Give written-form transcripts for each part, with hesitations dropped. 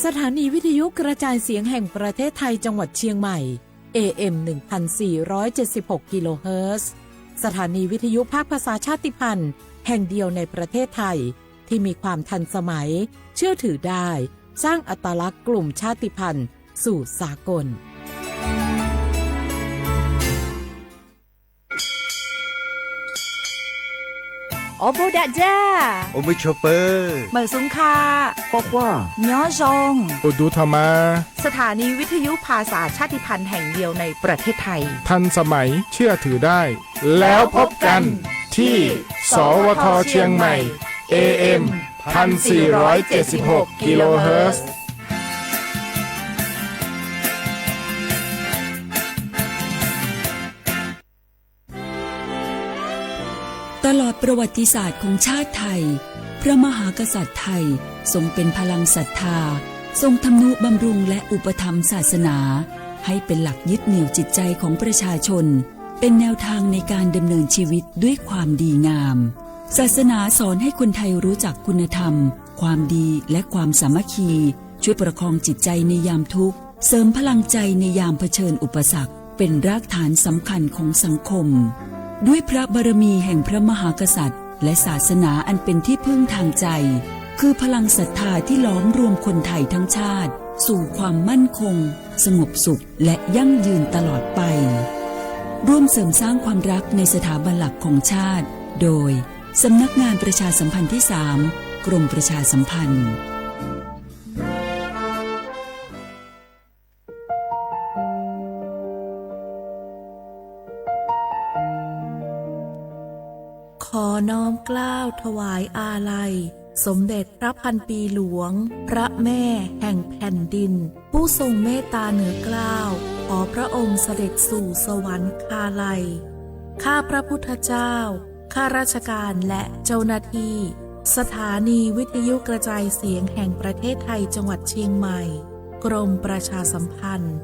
สถานีวิทยุกระจายเสียงแห่งประเทศไทยจังหวัดเชียงใหม่ AM 1476 กิโลเฮิรตซ์สถานีวิทยุภาคภาษาชาติพันธุ์แห่งเดียวในประเทศไทยที่มีความทันสมัยเชื่อถือได้สร้างอัตลักษณ์กลุ่มชาติพันธุ์สู่สากลโอโบดะจ้าโอมิชอปเปอร์เหมอซุงคาควกว่าย้อซงอุดูธรรมาสถานีวิทยุภาษาชาติพันธุ์แห่งเดียวในประเทศไทยทันสมัยเชื่อถือได้แล้วพบกันที่สวทเชียงใหม่ AM 1476 กิโลเฮิรตซ์ตลอดประวัติศาสตร์ของชาติไทยพระมหากษัตริย์ไทยทรงเป็นพลังศรัทธาทรงทำนุบำรุงและอุปถัมภ์ศาสนาให้เป็นหลักยึดเหนี่ยวจิตใจของประชาชนเป็นแนวทางในการดำเนินชีวิตด้วยความดีงามศาสนาสอนให้คนไทยรู้จักคุณธรรมความดีและความสามัคคีช่วยประคองจิตใจในยามทุกข์เสริมพลังใจในยามเผชิญอุปสรรคเป็นรากฐานสำคัญของสังคมด้วยพระบารมีแห่งพระมหากษัตริย์และศาสนาอันเป็นที่พึ่งทางใจคือพลังศรัทธาที่ล้อมรวมคนไทยทั้งชาติสู่ความมั่นคงสงบสุขและยั่งยืนตลอดไปร่วมเสริมสร้างความรักในสถาบันหลักของชาติโดยสำนักงานประชาสัมพันธ์ที่ 3 กรมประชาสัมพันธ์ขอน้อมเกล้าถวายอาลัยสมเด็จพระพันปีหลวงพระแม่แห่งแผ่นดินผู้ทรงเมตตาเหนือเกล้าขอพระองค์เสด็จสู่สวรรคาลัยข้าพระพุทธเจ้าข้าราชการและเจ้าหน้าที่สถานีวิทยุกระจายเสียงแห่งประเทศไทยจังหวัดเชียงใหม่กรมประชาสัมพันธ์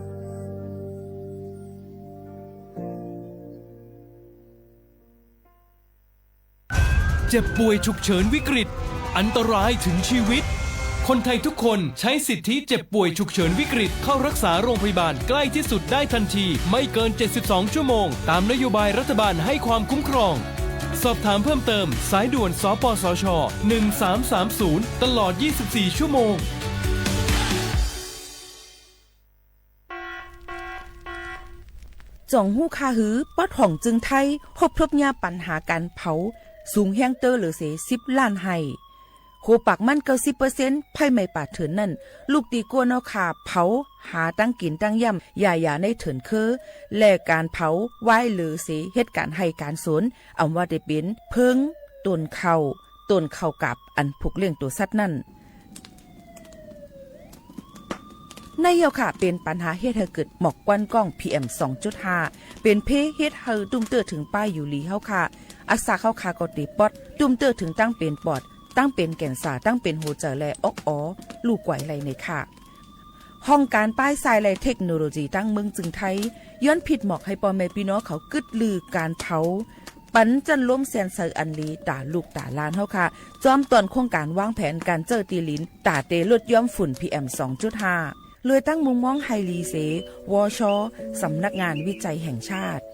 เจ็บป่วยฉุกเฉินวิกฤตอันตรายถึงชีวิตคนไทยทุกคนใช้สิทธิเจ็บป่วยฉุกเฉินวิกฤตเข้ารักษาโรงพยาบาลใกล้ที่สุดได้ทันทีไม่เกิน72ชั่วโมงตามนโยบายรัฐบาลให้ความคุ้มครองสอบถามเพิ่มเติมสายด่วนสปสช1330ตลอด24ชั่วโมงจ่องหู้คาหือป๊อดห่องจึงไทยพบทบยาปัญหาการเผาสูงแห้งเตอร์หรือเส10ล้านไห้โคปักมัน90%ไผ่ไม่ป่าเถินนั่นลูกตีกัวนอขาเผาหาตั้งกินตั้งย่ำอย่าในเถินคือและการเผาไว้หรือเสเหตุการณ์ให้การสนอำว่าได้เป็นเพิงต้นเข้ากับอันผูกเลี้ยงตัวสัตว์นั่นในเยาค่ะเป็นปัญหาเฮ็ดให้เกิดหมอกควันกล้อง PM 2.5 เป็นเพเฮ็ดให้ตุ้มเตอถึงป้ายอยู่ลีเฮาค่ะอักษาเข้าคากอติปอดตุ้มเตอถึงตั้งเป็นปอดตั้งเป็นแก่นสาตั้งเป็นหัวใจและออกอ๋อลูกไหวไหลในค่ะห้องการป้ายทรายและเทคโนโลยีตั้งเมืองจึงไทยย้อนผิดหมอกให้พ่อแม่พี่น้องเขากึดลือการเผาปันจันล้มแสนเซออันลีตาลูกตาลานเฮาค่ะจอมตอนโครงการวางแผนการเจอตีลินตาเตลดย่อมฝุ่น PM 2.5 เลยตั้งมุมมองไฮลีเสวชสำนักงานวิจัยแห่งชาติ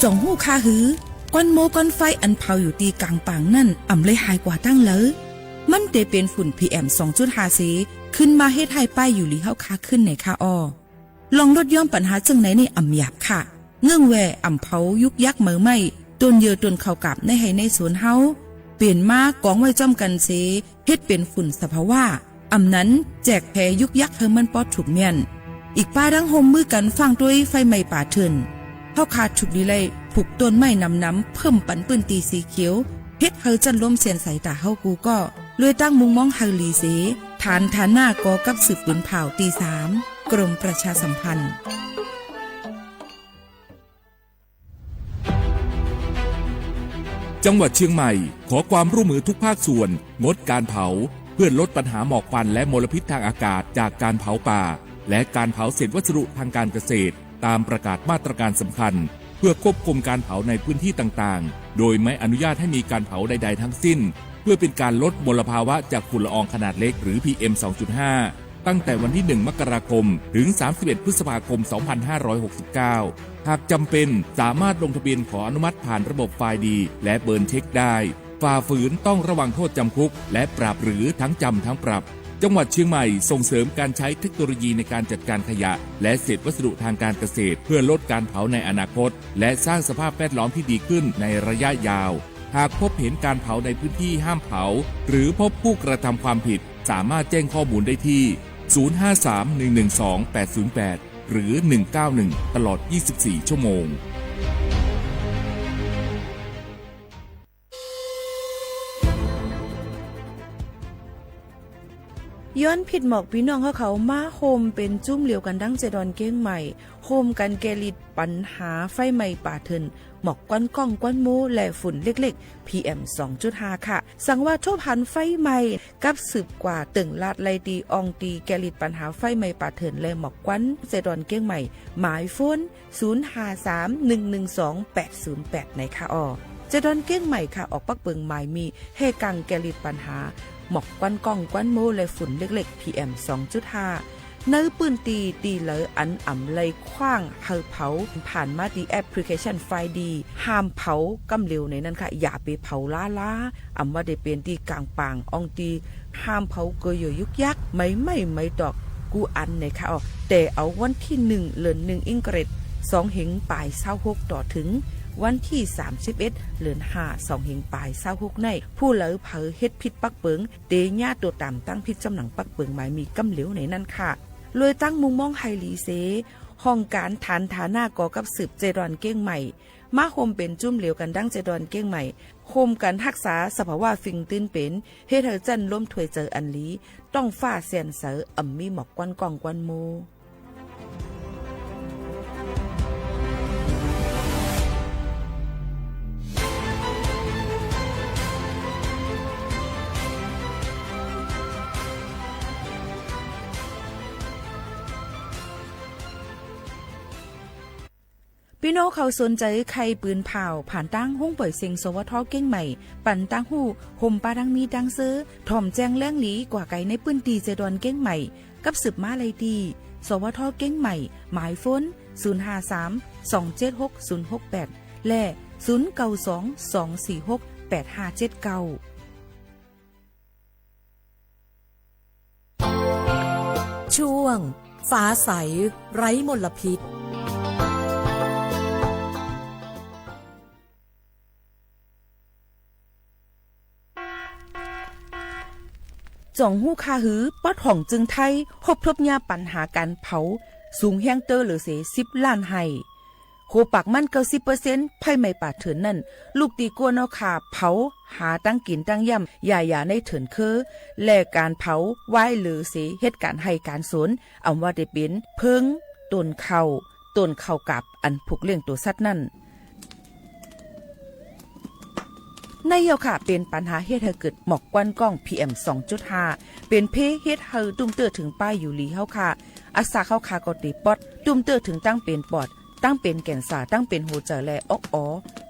จ่องหู้คาหือก้อนโมก้อนไฟอันเผาอยู่ตีกลางป่างนั่นอ่ำเลยหายกว่าตั้งเลยมันเตเป็นฝุ่น PM 2.5 เสขึ้นมาเฮ็ดให้ป้ายอยู่ลีเฮาคาขึ้นในค่าอ้อลองลดย่อมปัญหาจังไหนในอ่ำหยาบค่ะเงื่องแวอ่ำเผายุกยักเหมือไม่ต้นเยอต้นเข้ากับในให้ในสวนเฮาเปลี่ยนมากองไว้จ้อมกันเสเฮ็ดเป็นฝุ่นสภาวะอ่ำนั้นแจกแพยุกยักเฮมันปอดถูกเมียนอีกป้าดังโฮมมือกันฟังด้วยไฟไหม้ป่าเถินเฮาขาดถูกดีเลยผูกต้นไม้น้ำเพิ่มปันปืนตีสีเขียวเฮ็ดเฮาจันล้มเสียนใส่ตาเฮากูก็เลยตั้งมุงมองเฮาลีเสฐานหน้ากอกับสืบปืนเผาตี 3กรมประชาสัมพันธ์จังหวัดเชียงใหม่ขอความร่วมมือทุกภาคส่วนงดการเผาเพื่อลดปัญหาหมอกควันและมลพิษทางอากาศจากการเผาป่าและการเผาเศษวัสดุทางการเกษตรตามประกาศมาตรการสำคัญเพื่อควบคุมการเผาในพื้นที่ต่างๆ โดยไม่อนุญาตให้มีการเผาใดๆทั้งสิ้น เพื่อเป็นการลดมลภาวะจากฝุ่นละอองขนาดเล็กหรือ PM 2.5 ตั้งแต่วันที่ 1 มกราคม ถึง 31 พฤษภาคม 2569 หากจำเป็นสามารถลงทะเบียนขออนุมัติผ่านระบบไฟล์ดีและเบิร์นเช็คได้ ฝ่าฝืนต้องระวังโทษจำคุกและปรับหรือทั้งจำทั้งปรับ จังหวัดเชียงใหม่ส่งเสริมการใช้เทคโนโลยีในการจัดการขยะและเศษวัสดุทางการเกษตรเพื่อลดการเผาในอนาคตและสร้างสภาพแวดล้อมที่ดีขึ้นในระยะยาวหากพบเห็นการเผาในพื้นที่ห้ามเผาหรือพบผู้กระทำความผิดสามารถแจ้งข้อมูลได้ที่ 053-112-808 หรือ 191 ตลอด 24 ชั่วโมงย้อนผิดหมอกพี่น้องเขามาโฮมเป็นจุ้มเหลียวกันดั้งเจดอนเก้งใหม่โฮมกันแกลิดปัญหาไฟไหม้ป่าเถินหมอกก้อนก้องก้อนมูและฝุ่นเล็กๆ PM 2.5 ค่ะสั่งว่าโชพันไฟไหม้กับสืบกว่าตึงลาดไลดีอองตีแกลิดปัญหาไฟไหม้ป่าเถินและหมอกก้อนเจดอนเก้งใหม่หมายโฟน 053-112-808 ในค่ะเจดอนเก้งใหม่ค่ะออกปักเปิงหมายมีเฮกังแกลิดปัญหาหมอกควันก้องควันโมและฝุ่นเล็กๆ PM 2.5 เนื้อปืนตีเหลออันอ่ำเลยคว้างเฮาเผาผ่านมาดีแอปพลิเคชันไฟดีห้ามเผากำเร็วในนั้นค่ะอย่าไปเผาล้าอ่ำว่าได้เป็นตีกลางปางอองตีห้ามเผาเกยยุกยักไม่ดอกกูอันในค่ะแต่เอาวันที่1เดือน1อิงเกรด2เหงปลาย26ต่อถึงวันที่31เดือน5 2เหงปลาย26ในผู้เหลอเผอเฮ็ดผิดปักเปิงเตญาตัวตามตั้งผิดจำหนังปักเปิงหมายมีกำเหลวในนั้นค่ะเลยตั้งมุมมองไฮลีเซห้องการฐานฐานาก่อกับสืบเจดอนเก้งใหม่มาโฮมเป็นจุ่มเหลวกันดั้งเจดอนเก้งใหม่โฮมกันรักษาสภาวะฟิงตื้นเป็นเฮ็ดให้จันล้มถวยเจออันลีต้องฟ้าเสียนเสออ่ำมีหมอกกวนกองกวนโมพี่น้องเขาสนใจใครปืนเผาผ่านตั้งห้องปล่อยเสียงสวทเก้งใหม่ปั่นตั้งหูห่มปลาดังมีดังซื้อถ่อมแจ้งแล้งหลีกว่าไก่ในปืนตีเจดอนเก้งใหม่กับสืบมาเลยดีสวทเก้งใหม่หมายโฟน 053-276-068 และ 092-246-8579 ช่วงฟ้าใสไร้มลพิษจ่องหู้คาหือปอดห่องจึงไทยพบทบยาปัญหาการเผาสูงแห้งเตอร์หรือเส10 ล้านไห้โคปากมัน90%ไผ่ไม่ป่าเถินนั่นลูกตีกัวนเอาขาเผาหาตั้งกินตั้งย่ำอย่าในเถินคือและการเผาไหว้หรือเสเหตุการณ์ให้การสนเอาว่าได้เป็นเพิงต้นเข่ากับอันผูกเลี้ยงตัวสัตว์นั่นในเยาค่ะเป็นปัญหาเฮ็ดให้เกิดหมอกควันก้อง PM 2.5 เป็นเพเฮ็ดให้ตุ้มเตอถึงป้ายอยู่ลีเฮาค่ะอาสาเข้าค่ะก็ติปอดตุ้มเตอถึงตั้งเป็นปอดตั้งเป็นแก่นสาตั้งเป็นหัวใจและ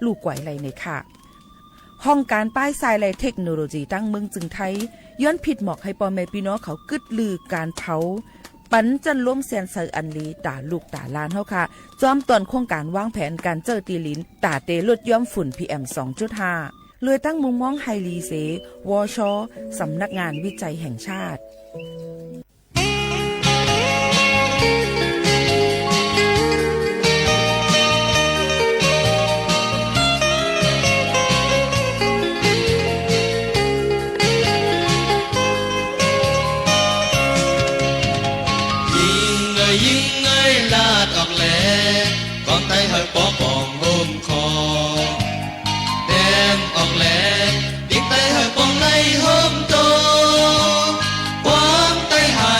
ลูกไกวไหลในค่ะห้องการป้ายทรายและเทคโนโลยีตั้งเมืองจึงไทยย้อนผิดหมอกให้พ่อแม่พี่น้องเขากึดลือการเผาปันจันล้มแสนเซออันลีตาลูกตาลานเฮาค่ะจอมตอนโครงการวางแผนการเจอตีลินตาเตลดย่อมฝุ่น PM 2.5 เลยตั้งมุมมองไฮลีเซวชสำนักงานวิจัยแห่งชาติยิงเอ้ยลาดออกแหลกองไตเฮาปอปองโฮมคอแดมออกแหลดิกไตเฮาปองไล่โฮมโตความไตหา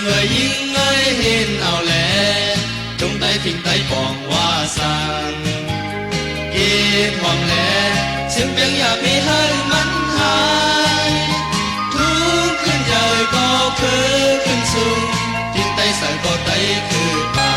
người yên ơi hiền ảo lẽ trong tay thình tay còn hoa sang kiếp hoàng lẽ xin tiếng nhà bị hơi mắn hai thuขึ้นใหญ่ก็คือขึ้นสูงทิ้งtayใส่ก็tayคือตา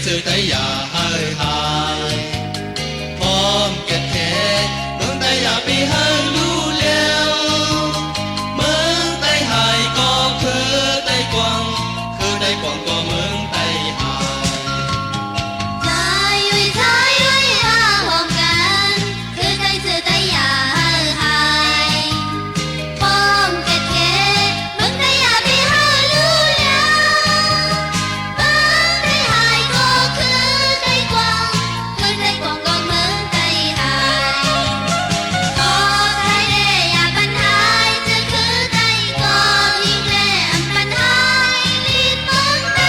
ใจใจอย่าให้หายพร้อมเก็บแขนเมืองไทยอย่าไปให้รู้แล้วเมืองไทยหายก็คือไต้กวางคือไต้กวางก็เมืองไทยหายใจใจหาพร้อมกันคือไต้สื่อไต้อย่าให้หายพร้อมเก็บแขนเมืองไทยอย่าไปให้รู้แล้วเมืองไทยหายก็คือไต้กวางคือไต้กวางก็เมืองไทยหายก็ไทยเดอย่าปัญหาจะคือไต้กวางยิ่งแลอันปัญหาลีดเมืองไท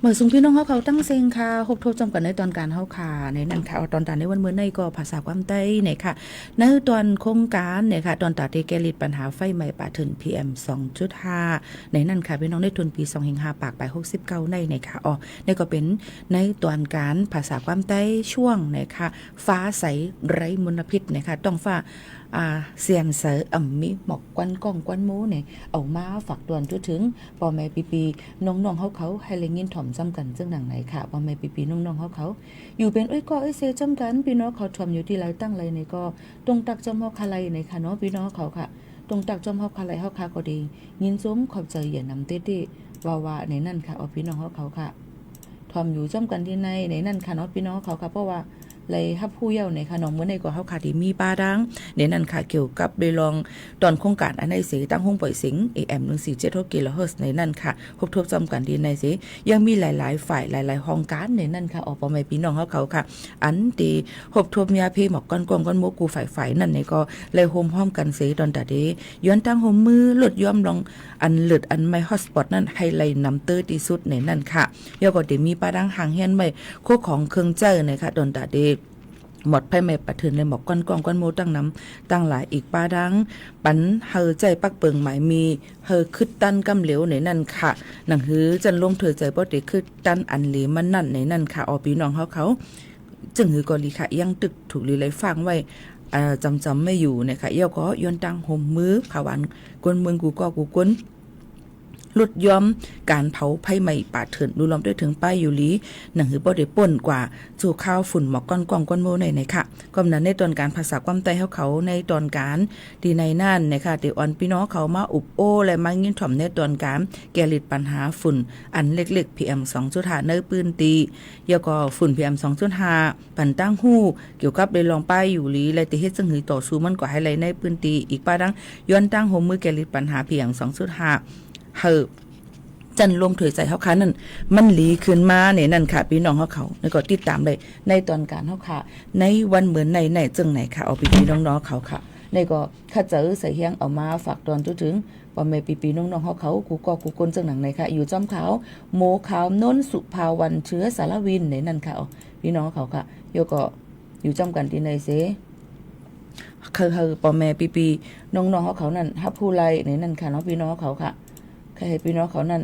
เมื่อสุงพี่น้องเขาตั้งเซงค่ะหกโทษจำกันในตอนการเฮาค่ะในนั้นค่ะตอนตาในวันเมื่อในก็ภาษาความใต้เนี่ยค่ะในตอนโครงการเนี่ยค่ะตอนตาที่แกลิดปัญหาไฟไหม้ป่าถึง PM 2.5 ในนั้นค่ะพี่น้องได้ทุนปี2.5ปากไป69ในค่ะอ๋อนี่ก็เป็นในตอนการภาษาความใต้ช่วงนะคะฟ้าใสไร้มลพิษนะคะต้องฟ้าเสียงเสอมีหมอกควันก้องควันหมูเนี่ยเอามาฝากตวนจนถึงพ่อแม่ปีๆน้องๆเขาให้เลยยินถ่อมซ้ำกันซึ่งดังไหนค่ะพ่อแม่ปีๆน้องๆเขาอยู่เป็นก็เซจำกันพี่น้องเขาถ่อมอยู่ที่ไรตั้งไรในก็ตรงตักจอมเฮาคาไลในค่ะเนาะพี่น้องเขาค่ะตรงตักจอมเฮาคาไลเฮาคาก็ดียินซุ้มขอบใจอย่านำเต้ๆว่าในนั่นค่ะเอาพี่น้องเขาค่ะถ่อมอยู่จำกันที่ในนั่นค่ะเนาะพี่น้องเขาค่ะเพราะว่าเลยฮับผู้เย้าในค่ะน้องเมื่อในก็เฮาค่ะที่มีป้าดังในนั้นค่ะเกี่ยวกับไปลองตอนโครงการอันในเสตั้งห้องปล่อยสิง AM 147 กิโลเฮิรตซ์ในนั้นค่ะพบทบจำกันดีในเสยังมีหลายๆฝ่ายหลายๆห้องการในนั้นค่ะออกมาพี่น้องเขาค่ะอันที่พบทบยาเพหมอกก้อนโมกูฝ่ายนั่นในก็เลยโฮมพร้อมกันเสตอนตาเดย้อนตั้งโฮมมือลดย่อมลองอันเลิศอันไม่ฮอตสปอตนั่นไฮไลท์นำเตอร์ที่สุดในนั้นค่ะยาก็ได้มีป้าดังห่างเฮียนใหม่โคของเครื่องเจอในค่ะตอนตาเดหมดไพ่ไม่ปัดถึงเลยหมอกก้อนโมตั้งน้ำตั้งหลายอีกป้าดังปันเฮอใจปักเปิงหมายมีเฮอคึดตั้นกำเหลวในนั่นค่ะหนังหือจันลงเธอใจบ่ได้คึดตั้นอันเหลมันนั่นในนั่นค่ะอพี่น้องเขาจึงหือกอลีค่ะยังตึกถูกลีเลยฟังไว้จำไม่อยู่นะคะเย่าก็ย้อนตั้งห่มมือผาวันกวนเมืองกูกวนลดย้อมการเผาไผ่ไหม้ป่าเถื่อนดูล้อมด้วยถึงป้ายอยู่ลีหนังหือบ่ได้ป่นกว่าสู่ข้าวฝุ่นหมอกก้อนโมในค่ะก็นั้นในตอนการภาษาความใต้เขาในตอนการดีในนั่นนะคะที่อ่อนพี่น้องเขามาอุบโอและมายินถ่อมในตอนการแก้ลิดปัญหาฝุ่นอันเล็กๆ PM 2.5 ในปืนตียาก็ฝุ่น PM 2.5 ปันตั้งหู้เกี่ยวกับได้ลองป้ายอยู่ลีและที่เฮ็ดจังหือต่อสู้มันก็ให้ไหลในปืนตีอีกป้าดังย้อนตั้งโฮมมือแก้ลิดปัญหา PM 2.5เฮอจันลมถอยใจเขาค่ะนั่นมันหลีขึ้นมาเนี่ยนั่นค่ะพี่น้องเขาแล้วก็ติดตามเลยในตอนการเขาค่ะในวันเหมือนในจึงไหนค่ะเอาพี่น้องเขาค่ะ ในก็ข้าเจอใส่เฮียงเอามาฝากตอนจุถึงพ่อแม่ปีๆน้องๆเขากูก็กูกลจังหนังไหนค่ะอยู่จอมขาวโมขาวน้นสุภาวันเชื้อสารวินในนั่นค่ะพี่น้องเขาค่ะโยก็อยู่จอมกันที่ในเสคือพ่อแม่ปีๆน้องๆเขานั่นฮับผู้ไรในนั่นค่ะน้องพี่น้องเขาค่ะใครพี่น้องเขานั่น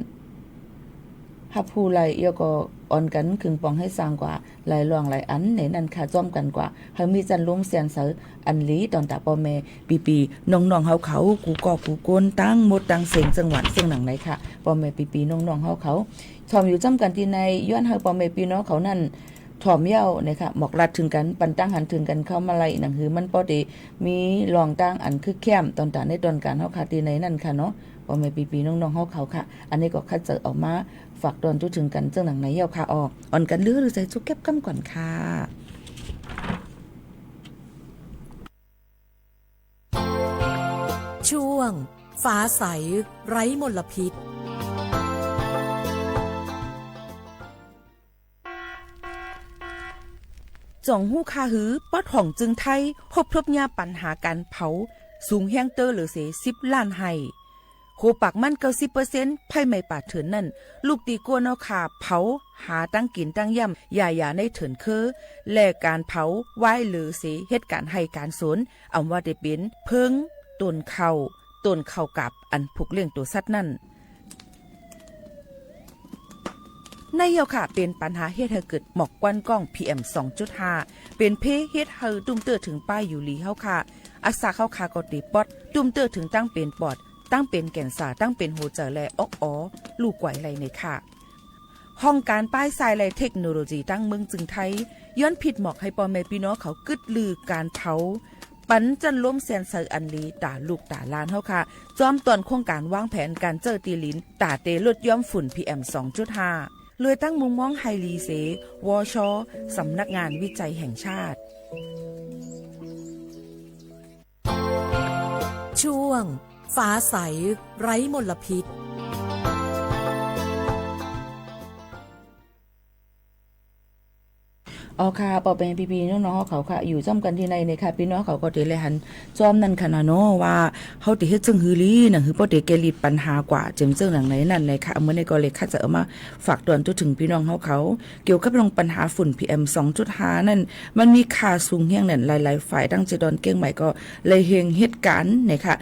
ฮับผู้ไรโยก็อ่อนกันคึงปองให้สร้างกว่าหลายรองหลายอันในนั้นค่ะจ้อมกันกว่าเฮามีจันร่วมเสียนเสออันลีตอนตาพ่อแม่ปีๆน้องๆเขากูก็กูโกนตั้งหมดตั้งเสียงจังหวัดเสียงหนังไหนค่ะพ่อแม่ปีๆน้องๆเขาชอมอยู่จ้ำกันที่ในย้อนเฮาพ่อแม่พี่น้องเขานั่นถ่อมเย้าเนี่ยค่ะหมอกรัดถึงกันปันตั้งหันถึงกันเข้ามาไล่หนังหือมันพอดีมีรองตั้งอันคือแคมตอนตาในตอนการเฮาค่ะที่ในนั่นค่ะเนาะพ่อแม่ปีๆน้องๆเขาค่ะอันนี้ก็คัดเจอออกมาฝากตอนทุกถึงกันเจ้าหนังไหนเย้าค่ะอ่อนกันหรือใส่จุกเก็บกำก่อนค่ะช่วงฟ้าใสไร้มลพิษจ่องหู้คาหือปอดห่องจึงไทยพบทบยาปัญหาการเผาสูงแห้งเตอร์หรือเส10 ล้านไห้โคปักมัน90%ไผ่ไม่ป่าเถินนั่นลูกตีกัวเนาขาเผาหาตั้งกินตั้งย่ำอย่าในเถินคือและการเผาไว้หรือเสเหตุการณ์ให้การสนอำว่าได้เป็นเพิงต้นเข้ากับอันผูกเลี้ยงตัวสัตว์นั่นในเยาค่ะเป็นปัญหาเฮ็ดให้เกิดหมอกควันกล้อง PM 2.5 เป็นเพเฮ็ดให้ตุ้มเตอถึงป้ายอยู่ลีเฮาค่ะอักษาเข้าคากอติปอดตุ้มเตอถึงตั้งเป็นปอดตั้งเป็นแก่นสาตั้งเป็นหัวใจและลูกไหวไหลในค่ะห้องการป้ายทรายและเทคโนโลยีตั้งเมืองจึงไทยย้อนผิดหมอกให้พ่อแม่พี่น้องเขากึดลือการเผาปันจันล้มแสนเซออันลีตาลูกตาลานเฮาค่ะจอมตอนโครงการวางแผนการเจอตีลินตาเตลดย่อมฝุ่น PM 2.5 เลยตั้งมุมมองไฮรีเสวชสำนักงานวิจัยแห่งชาติช่วงฟ้าใสไร้มลพิษค่ะปอเป็นพี่ๆน้องๆเขาค่ะอยู่จ้อมกันที่ในค่ะพี่น้องเขาก็เตเลยหันจอมนั่นค่ะเนาะว่าเฮาติเฮ็ดจังหือลีน่ะคือบ่ได้แกลิดปัญหากว่าเจิมเจิงหลังไหนนั่นเลยค่ะเมื่อในก็เลยค่ะจะเอามาฝากตอนถึงพี่น้องเขาเกี่ยวกับเรื่องปัญหาฝุ่น PM 2.5 นั่นมันมีค่าสูงแฮงนั่นหลายๆฝ่ายตั้งเจดอนเก้งใหม่ก็เลยเฮงเหตุการณ์นะคะ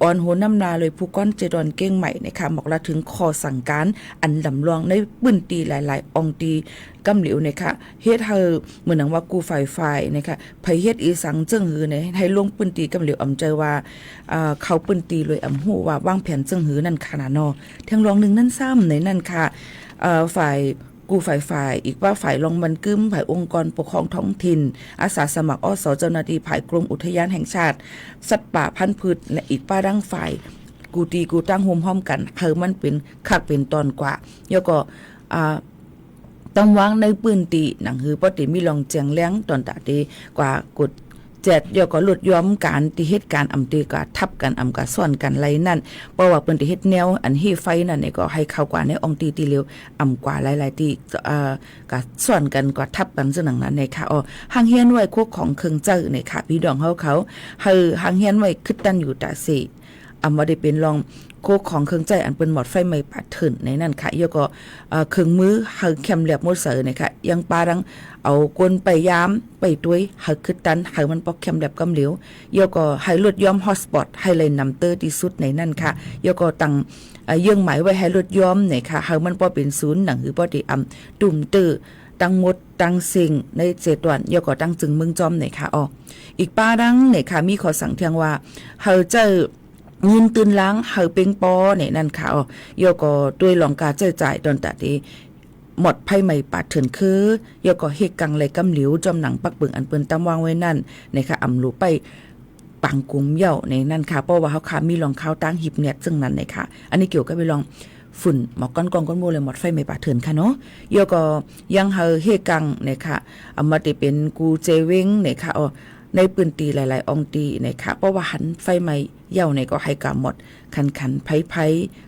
อ่อนโหน้ำนาเลยผู้ก้อนเจดอนเก้งใหม่นะคะบอกละถึงข้อสั่งการอันลำลองในปื้นตีหลายๆองตีกำเหลียวนะคะเฮ็ดเฮาเหมือนว่ากูฝ่ายนะคะไผเฮ็ดอีสังเจิ้งหือในให้ลงปื้นตีกำเหลียวอำใจว่าเขาปื้นตีเลยอำฮู้ว่าวางแผนเจิ้งหือนั่นขนาดนอทั้งรองนึงนั่นซ้ำในนั่นค่ะฝ่ายกูฝ่ายอีกว่าฝ่ายรองบันกึมฝ่ายองค์กรปกครองท้องถิ่นอาสาสมัครอสเจ้าหน้าที่ฝ่ายกรมอุทยานแห่งชาติสัตว์ป่าพันธุ์พืชและอีกป้าดังฝ่ายกูตีกูตั้งโฮมห้อมกันมันเป็นคักเป็นตอนกว่าแล้วก็ต้องวางในปืนตีหนังหือปติมีลองเจียงแล้งตอนตาตีกว่ากดเจ็ดยก็ลดย้อมการที่เหตุการณ์อำตีก็ทับกันกะซ่อนกันไรนั่นเพราะว่าเปิ้นที่เฮ็ดแนวอันฮีไฟนั่นนี่ก็ให้เข้ากว่าในองตีตีเร็วกว่าหลายๆที่ก็ซ่อนกันก็ทับกันซึ่งนั้นในค่ะหางเฮียนไว้คุกของเครื่องเจ้อในค่ะพี่ดองเขาให้หางเฮียนไว้คิดตันอยู่ตาสิบ่ได้เป็นรองโคกของเครื่องใจอันเป็นหมอดไฟไหม้ปาดถึนในนั่นค่ะแล้วก็เครื่องมือเฮาแคมแลบหมดเสอนี่ค่ะยังปาดังเอากลไปยามไปด้วยเฮาคือตันเฮามันปอกแคมแลบกำเหลวแล้วก็ให้ลดย้อมฮอตสปอตให้เลยนำเตอร์ที่สุดในนั่นค่ะแล้วก็ตั้งยื่งหมายไว้ให้ลดย้อมนี่ค่ะเฮามันบ่เป็นศูนย์หนังหรือบ่ได้ตุ่มตื้อตั้งหมดตั้งสิ่งใน7วันแล้วก็ตั้งจึงเมืองจอมนี่ค่ะอีกปาดังนี่ค่ะมีขอสั่งเทียงว่าเฮาเจอเงินตื่นล้างเฮาเป็งปอเนี่ยนั่นค่ะโยก็ด้วยหลองกาเจ้าจ่ายตอนตาดีหมดไพ่ใหม่ปาดเถินคือโยก็เฮกกังเลยกำหลิวจอมหนังปักเบิงอันเปิ้นตำวางไว้นั่นนะคะอำลูไปปังกุมเหย่าในนั่นค่ะเพราะว่าเฮาค่ะมีรองข้าวตั้งหิบเนี่ยซึ่งนั้นนะคะอันนี้เกี่ยวกับไปลองฝุ่นหมอกก้อนกองก้อนโมเลยหมดไฟไม่ปาดเถินค่ะเนาะโยก็ยังเฮาเฮกังนะคะมาได้เป็นกูเจเวงนะคะในปืนตีหลายๆองตีนะคะเพราะว่าหันไฟไหม้เย่าในก็ให้กำหมดขันไผ่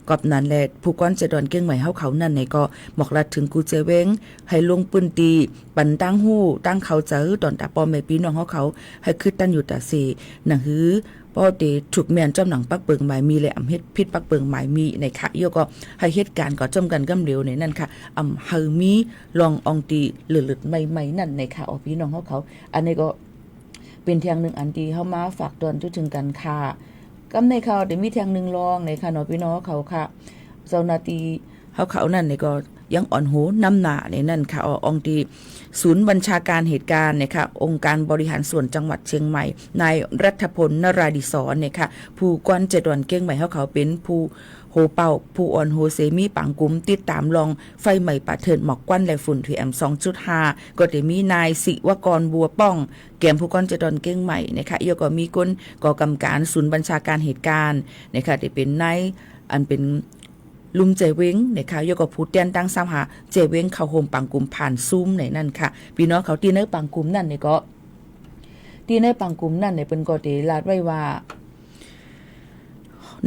กอบนั้นแหละผู้ก้อนจะดอนเก้งใหม่เฮาเขานั่นในก็หมอกลัดถึงกูเจเวงให้ลงปืนตีปันตั้งหู้ตั้งเขาเจอตอนตาปอมแม่พี่น้องเขาให้คือตั้นอยู่ตาสีหนังหือ เพราะเดถูกแม่นจำหนังปักเปิงหมายมีเลยอำเฮ็ดพิษปักเปิงหมายมีในค่ะโยก็ให้เหตุการณ์ก็จำกันกำเร็วในนั่นค่ะเฮามีลองอองตีหลืดๆใหม่ๆนั่นในค่ะพี่น้องเขาอันนี้ก็เป็นเทียงหนึ่งอันที่เฮามาฝากตอนจุดถึงกันค่ะกำในเขาได้มีเทียงหนึ่งลองในค่ะเนาะพี่น้องเขาค่ะเจ้าหน้าที่เขานั่นนี่ก็ยังอ่อนหูนำหน้าในนั่นค่ะอองตีศูนย์บัญชาการเหตุการณ์เนี่ยค่ะองค์การบริหารส่วนจังหวัดเชียงใหม่นายรัฐพลนราดิศรเนี่ยค่ะผู้กวน7วันเก้งใหม่เขาเป็นผู้โฮเป่าผู้อ่อนโฮเซมีปังกุมติดตามลองไฟใหม่ป่าเถินหมอกควันและฝุ่น PM 2.5 ก็ได้มีนายศิวกรบัวป้องแกมผู้กวน7วันเก้งใหม่นะคะแล้วก็มีคนก่อกำการศูนย์บัญชาการเหตุการณ์นะคะได้เป็นนายอันเป็นลุมเจเวงนะคะยก็พูดเตียนตั้งซ้ำหาเจเวงเขาโฮมปังกุมผ่านซูมในนั่นค่ะพี่น้องเขาตีเนื้อปังกุมนั่นเนี่ยก็ตีเนื้อปังกุมนั่นเนี่ยเป็นก็ตีลาดไว้ว่า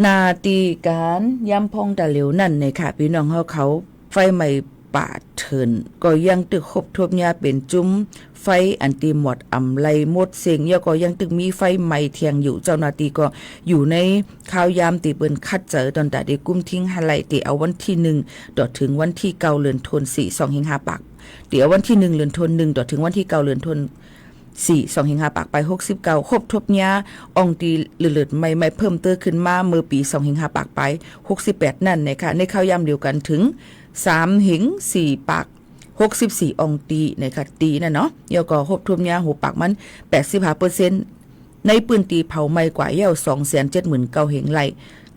นาตีการย้ำพองตะเหลวนั่นเนี่ยค่ะพี่น้องเขาไฟใหม่ป่าเถินก็ยังตึกคบทบยาเป็นจุ้มไฟอันตีหมดอำไลหมดเสียงยก็ยังตึกมีไฟใหม่เทียงอยู่เจ้าหน้าที่ก็อยู่ในข่าวยามตีเปิ้นคัดเจอตอนแต่ได้กุ้มทิ้งหาไหลตีเอาวันที่1ถึงวันที่9เดือนธันวาคม2 5ปักเดี๋ยววันที่1เดือนธันวาคมถึงวันที่9เดือนธันวาคม2 5ปักไป69ครบทบยาอองตีเลือดไม่เพิ่มเติมขึ้นมาเมื่อปี2 5ปักไป68นั่นนะคะในข่าวยามเดียวกันถึง3 ปัก64องตีนะคะตีน่ะเนาะยก็ครบทบยาหูปักมัน 85% ในปืนตีเผาไม่กว่าเย่า 279,000 เหงไหล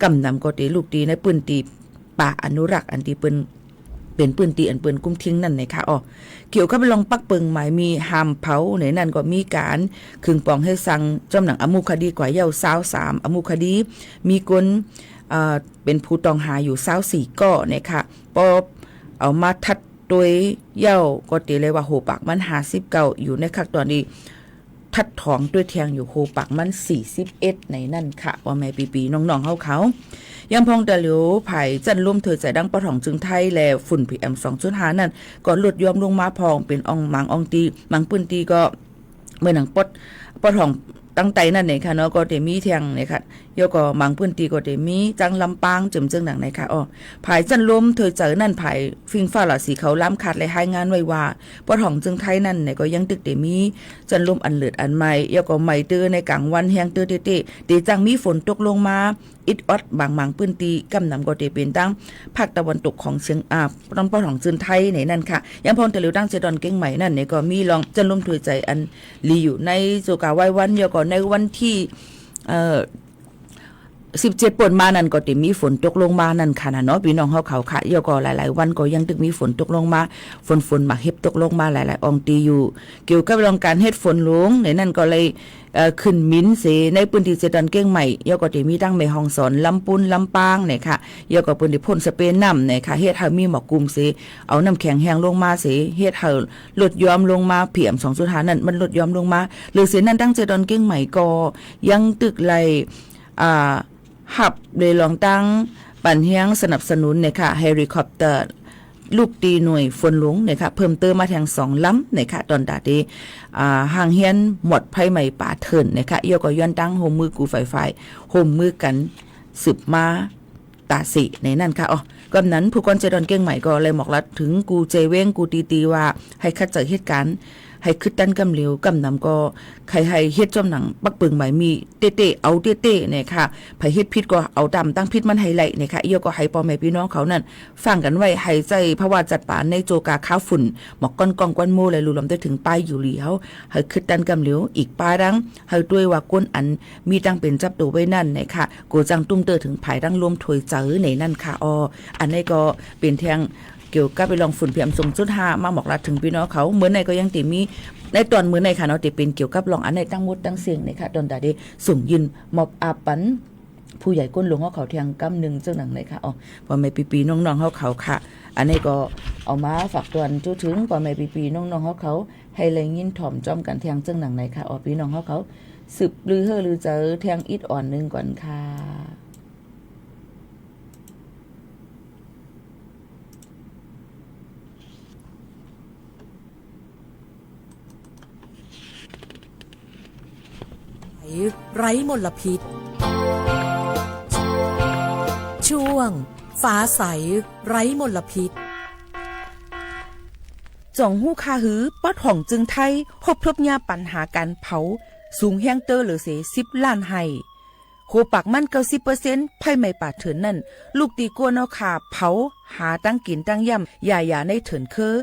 กำนำก็ตีลูกตีในปืนตีป่าอนุรักษ์อันที่เป็นปืนตีอันปืนกุ้มทิ้งนั่นนะคะเกี่ยวกับลองปักเปิงหมายมีห้ามเผาในนั่นก็มีการคึงปองให้สั่งจำหนังอมุคดีกว่าเย่า23อมุคดีมีคนเป็นผู้ต้องหาอยู่24ก้อนะคะพอเอามาทัดโดยเย่าก็ตีเลยว่าโหปากมัน59อยู่ในคักตอนนี้ทัดท้องด้วยแทงอยู่โหปากมัน41ในนั่นค่ะว่าแม่ปีๆน้องๆเขายังพองแต่เหลียวไผ่จันร่วมเธอใจดังปะถ่องจึงไทยและฝุ่น PM 2.5 นั่นก็ลดยอมลงมาพองเป็นอองมังอองตีมังปืนตีก็เมื่อหนังปะถ่องตั้งใจนั่นเนี่ยค่ะเนาะก็ได้มีเทียงเนี่ยค่ะยก็มังพื้นตีก็ได้มีจังลำปางจึงหนังไหนค่ะภายจันลมเธอเจอนั่นภายฟิงฟ้าหล่อสีเขาล้ำขาดและให้งานไว้ว่าปะถ่องจึงไทยนั่นเนี่ยก็ยังตึกได้มีจันลมอันเลือดอันใหม่ยก็ใหม่เตอในกลางวันแห้งเตอเตเดจังมีฝนตกลงมาอิดออดบางมังพื้นตีกำนำก็ได้เป็นตั้งภาคตะวันตกของเชียงต้องปะถ่องจึงไทยในนั่นค่ะยังพองแต่เหลียวตั้งเจดอนเก่งใหม่นั่นเนี่ยก็มีลองจันลมเธอใจอันลีอยู่ในโซกาไว้วันยก็ในวันที่17 ป่นมานั่นก็ติมีฝนตกลงมานั่นค่ะเนาะพี่น้องเขาค่ะยก็หลายๆวันก็ยังตึกมีฝนตกลงมาฝนมาเฮ็บตกลงมาหลายๆอองตีอยู่เกี่ยวกับเรื่องการเฮ็ดฝนหลวงในนั่นก็เลยขึ้นมิ้นเสในพื้นที่เจดอนเก้งใหม่ยก็ติมีตั้งแม่ฮ่องสอนลำปุนลำปางเนี่ยค่ะยก็เปิ้นได้พ่นสเปรย์น้ำเนี่ยค่ะเฮ็ดให้มีหมอกกลุ่มเสเอาน้ำแข็งแห้งลงมาเสเฮ็ดให้ลดยอมลงมาPM 2.5นั่นมันลดยอมลงมาหรือเสนั้นตั้งเจดอนเก้งใหม่ก็ยังตึกไลหับเลยลองตั้งปั่นเฮียงสนับสนุนเนี่ยค่ะเฮลิคอปเตอร์ลูกตีหน่วยฝนหลวงเนี่ยค่ะเพิ่มเติมมาแทง2ลำเนี่ยค่ะตอนดาดีห่างเฮียนหมดภัยใหม่ป่าเถินเนี่ยค่ะยก็ย้อนตั้งโฮมมือกูไฟโฮมมือกันสืบมาตาสิในนั่นค่ะกำนั้นผู้กองเจดอนเก้งใหม่ก็เลยบอกลัดถึงกูเจเว้งกูตีว่าให้คัดเจอเหตุการณ์ให้คึดตันกำเหลียวกำนำก็ใครให้เฮ็ดจอมหนังปักปึงใหม่มีเต้เอาเต้เนี่ยค่ะไผเฮ็ดพิษก็เอาดำตั้งพิษมันให้ไหลเนี่ยค่ะก็ให้พ่อแม่พี่น้องเขานั่นฟังกันไว้ให้ใจเพราะว่าจัดป่าในโจกาข้าวฝุ่นหมอกก้อนกองก้อนโมเลยรู้ลำได้ถึงป้ายอยู่เหลียวให้คึดตันกำเหลียวอีกป้าดังให้ด้วยว่าก้นอันมีตั้งเป็นจับตัวไว้นั่นเนี่ยค่ะโกจังตุ้มเตอถึงไผดังรวมถวยเจอในนั่นค่ะอันนี้ก็เป็นแทงเกี่ยวกับไปลองฝุ่น PM 2.5มาบอกรัดถึงพี่น้องเขาเหมือนในก็ยังติมีในตอนมื้อในค่ะเนาะติเป็นเกี่ยวกับลองอันในตั้งมดตั้งเสียงในค่ะตอนตาได้ส่งยินมอบอาปันผู้ใหญ่ก้นหลวงเขาเทียงกำนึงเจ้าหนังในค่ะพอแม่ปีๆน้องๆเขาค่ะอันนี้ก็เอามาฝากตอนจุถึงพอแม่ปีๆน้องๆเขาให้เลยยินถ่อมจ้อมกันเทียงเจ้าหนังในค่ะพี่น้องเขาสืบลือเฮอลือเจอเทียงอิดอ่อนนึงก่อนค่ะไร้มลพิษ วง ฟ้าใสไร้มลพิษจ่องหู้คาหือป๊อดห่องจึงไทยพบทบยาปัญหาการเผาสูงแห้งเตอร์หรือเส10 ล้านไห้โหปากมัน90%ไผ่ไม่ป่าเถินนั่นลูกตีกัวเนาะค่ะเผาหาตั้งกินตั้งย่ำอย่าในเถินคือ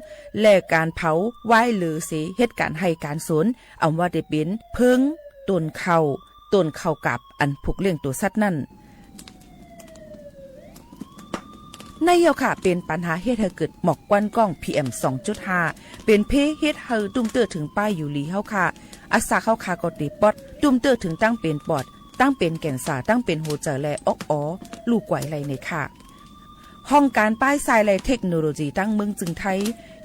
และการเผาไว้หรือเสเหตุการณ์ให้การสนอำว่าได้เป็นเพิงต้นเข้ากับอันผูกเลี้ยงตัวสัตว์นั่นในเยาค่ะเป็นปัญหาเฮ็ดให้เกิดหมอกควันกล้อง PM 2.5 เป็นเพเฮ็ดให้ตุ้มเตอร์ถึงป้ายอยู่หลีเฮาค่ะอาสาเข้าคาก็ติปอดตุ้มเตอร์ถึงตั้งเป็นปอดตั้งเป็นแก่นสาตั้งเป็นหัวใจและออกลูกไหวไหลในค่ะห้องการป้ายทรายและเทคโนโลยีตั้งเมืองจึงไทย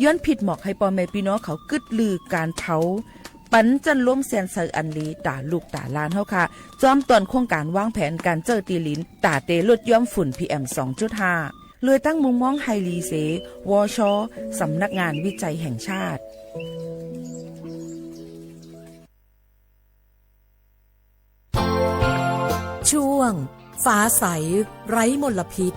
ย้อนผิดหมอกให้พ่อแม่พี่น้องเขากึดลือการเผาปันจันล้มแสนเซอร์อันลีตาลูกตาลานเฮาค่ะจอมตอนโครงการวางแผนการเจอตีลินตาเตลดย่อมฝุ่น PM 2.5 เลยตั้งมุมมองไฮรีเสวชสำนักงานวิจัยแห่งชาติช่วง ฟ้าใสไร้มลพิษ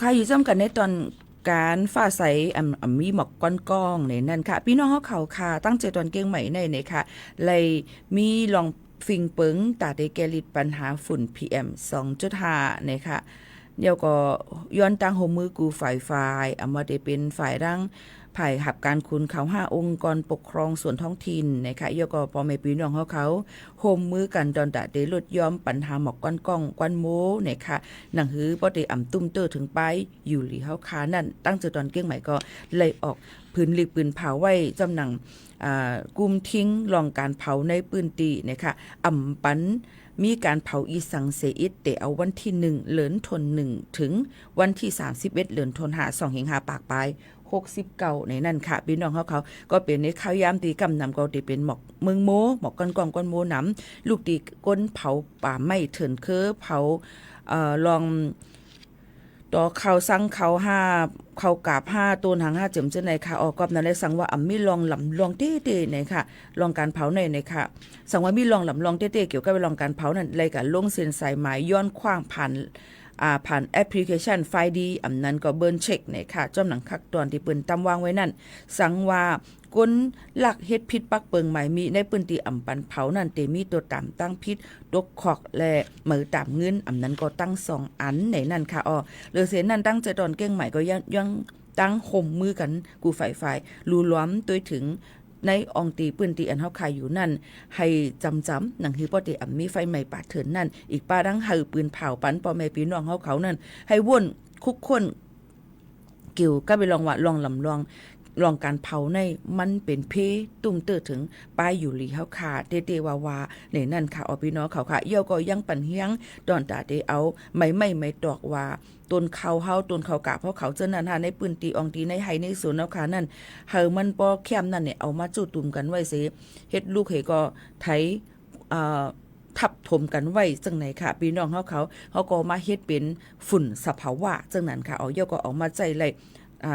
ค่ะอยู่จ้ำกันในตอนการฟ้าใสมีหมอกก้อนๆในนั่นค่ะพี่น้องเขาค่ะตั้งใจตอนเก่งใหม่ในค่ะเลยมีลองฟิงเปิงตาได้แกลิดปัญหาฝุ่น PM 2.5 นะคะเดี๋ยวก็ย้อนตั้งโฮมมือกูฝ่ายมาได้เป็นฝ่ายร่างภายหับการคุณเขา5องค์กรปกครองส่วนท้องถิ่นนะคะเดี๋ยวก็พ่อแม่พี่น้องเขาโฮมมือกันดอนตาได้ลดย้อมปัญหาหมอกก้อนๆก้อนโมนะคะหนังหือบ่ได้ตุ้มเตอร์ถึงไปอยู่หลีเฮาคานั่นตั้งใจตอนเก่งใหม่ก็เลยออกพื้นหลีกปืนเผาไว้จำหนังกุมทิ้งลองการเผาในปืนตีนะคะปันมีการเผาอีสังเสอิดแต่เอาวันที่1เหลือนทน1ถึงวันที่31เหลือนทน5 2หิง5ปากปลาย69ในนั่นค่ะพี่น้องเขาก็เป็นในข้าวยามตีกำนำก็ตีเป็นหมอกเมืองโมหมอกก้อนโมน้ำลูกตีก้นเผาป่าไม้เถินเคอเผาลองต่อเขาสั่งเขา5เขากาบ5ต้นหาง5เจิมเจไหนค่ะออกกอบนั้นเลยสั่งว่ามีลองหลำลองเต้ๆไหนค่ะลองการเผาในค่ะสั่งว่ามีลองหลำลองเต้ๆเกี่ยวกับลองการเผานั่นเลยกับลงเส้นสายหมายย้อนขว้างผ่านแอปพลิเคชันไฟดีนั้นก็เบิร์นเช็คเนี่ยค่ะจ้อมหนังคักตอนที่ปืนตำวางไว้นั่นสังว่าก้นหลักเฮ็ดพิษปักเปิงใหม่มีในปืนตีปันเผานั่นเตมีตัวต่ำตั้งพิษตกขอกและมือต่ำเงินนั้นก็ตั้ง2อันในนั่นค่ะเหลือเสียนั่นตั้งใจตอนเก้งใหม่ก็ยังตั้งห่มมือกันกูฝ่ายรูล้อมตัวถึงในองตีปืนตีอันเฮาขายอยู่นั่นให้จำหนังฮือปอติมีไฟใหม่ปาดเถินนั่นอีกป้าดังหือปืนเผาปันพ่อแม่พี่น้องเขานั่นให้ว่นคุกคนเกี่ยวก็ไปลองว่าลองลำลองการเผาในมันเป็นเพตุ้มเตอถึงป้ายอยู่หลีเฮาขาเตวาในนั่นค่ะพี่น้องเขาค่ะเยี่ยวก็ยังปันเฮียงดอนตาเตเอาไม่ตอกว่าต้นเขาเฮาต้นเขากาเพราะเขาเจอนั่นในปืนตีอองตีในไห้ในสวนเฮาขานั่นเฮามันบ่แคมนั่นเนี่ยเอามาจุตุ่มกันไว้สิเฮ็ดลูกเฮก็ไถทับถมกันไว้จังไหนค่ะพี่น้องเขาก็มาเฮ็ดเป็นฝุ่นสภาวะจังนั้นค่ะเอาเยี่ยวก็ออกมาใจเลย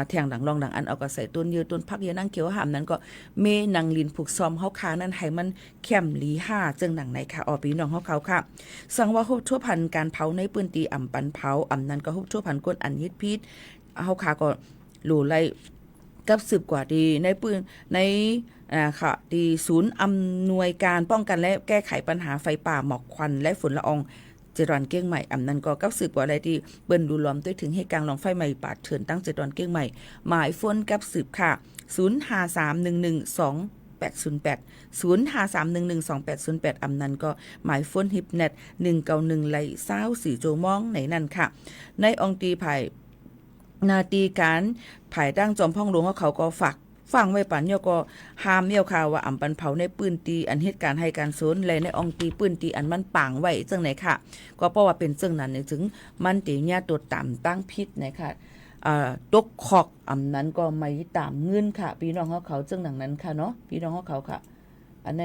แทงหลังรองหลังอันเอาก็ใส่ต้นยืดต้นพักเยนั่งเขียวหามนั้นก็เมนังลินผูกซ้อมเฮาคานั้นให้มันเข้มหลี5จังหนังไหนค่ะพี่น้องเฮาค่ะสังว่าฮุบทั่วพันการเผาในปืนตีปันเผานั้นก็ฮุบทั่วพันก้นอันยึดพิษเฮาคาก็หลู่ไล่กับ10กว่าดีในปืนในค่ะดีศูนย์อำนวยการป้องกันและแก้ไขปัญหาไฟป่าหมอกควันและฝุ่นละอองเจดอนเก้งใหม่นั้นก็กับสืบว่าอะไรที่เปิ้นดูล้อมด้วยถึงเหตุการณ์ลองไฟใหม่ปาดเถินตั้งเจดอนเก้งใหม่หมายฝนกับสืบค่ะ0531120808 0531120808นั้นก็หมายฝนฮิปเน็ต191ไหล24โจมองในนั้นค่ะในองตีภายนาตีการภายตั้งจอมพ่องหลวงเขาก็ฝากฟังไว้ปันเยาก็ห้ามเยี่ยวข่าวว่าปันเผาในปืนตีอันเหตุการณ์ให้การสนและในองตีปืนตีอันมันป่างไว้จังไหนค่ะก็เพราะว่าเป็นจังนั้นเนี่ยถึงมันตีเนี่ยตัวต่ำตั้งพิษนะคะตกขอกนั้นก็ไม่ตามเงินค่ะพี่น้องเขาจังหนังนั้นค่ะเนาะพี่น้องเขาค่ะอันใน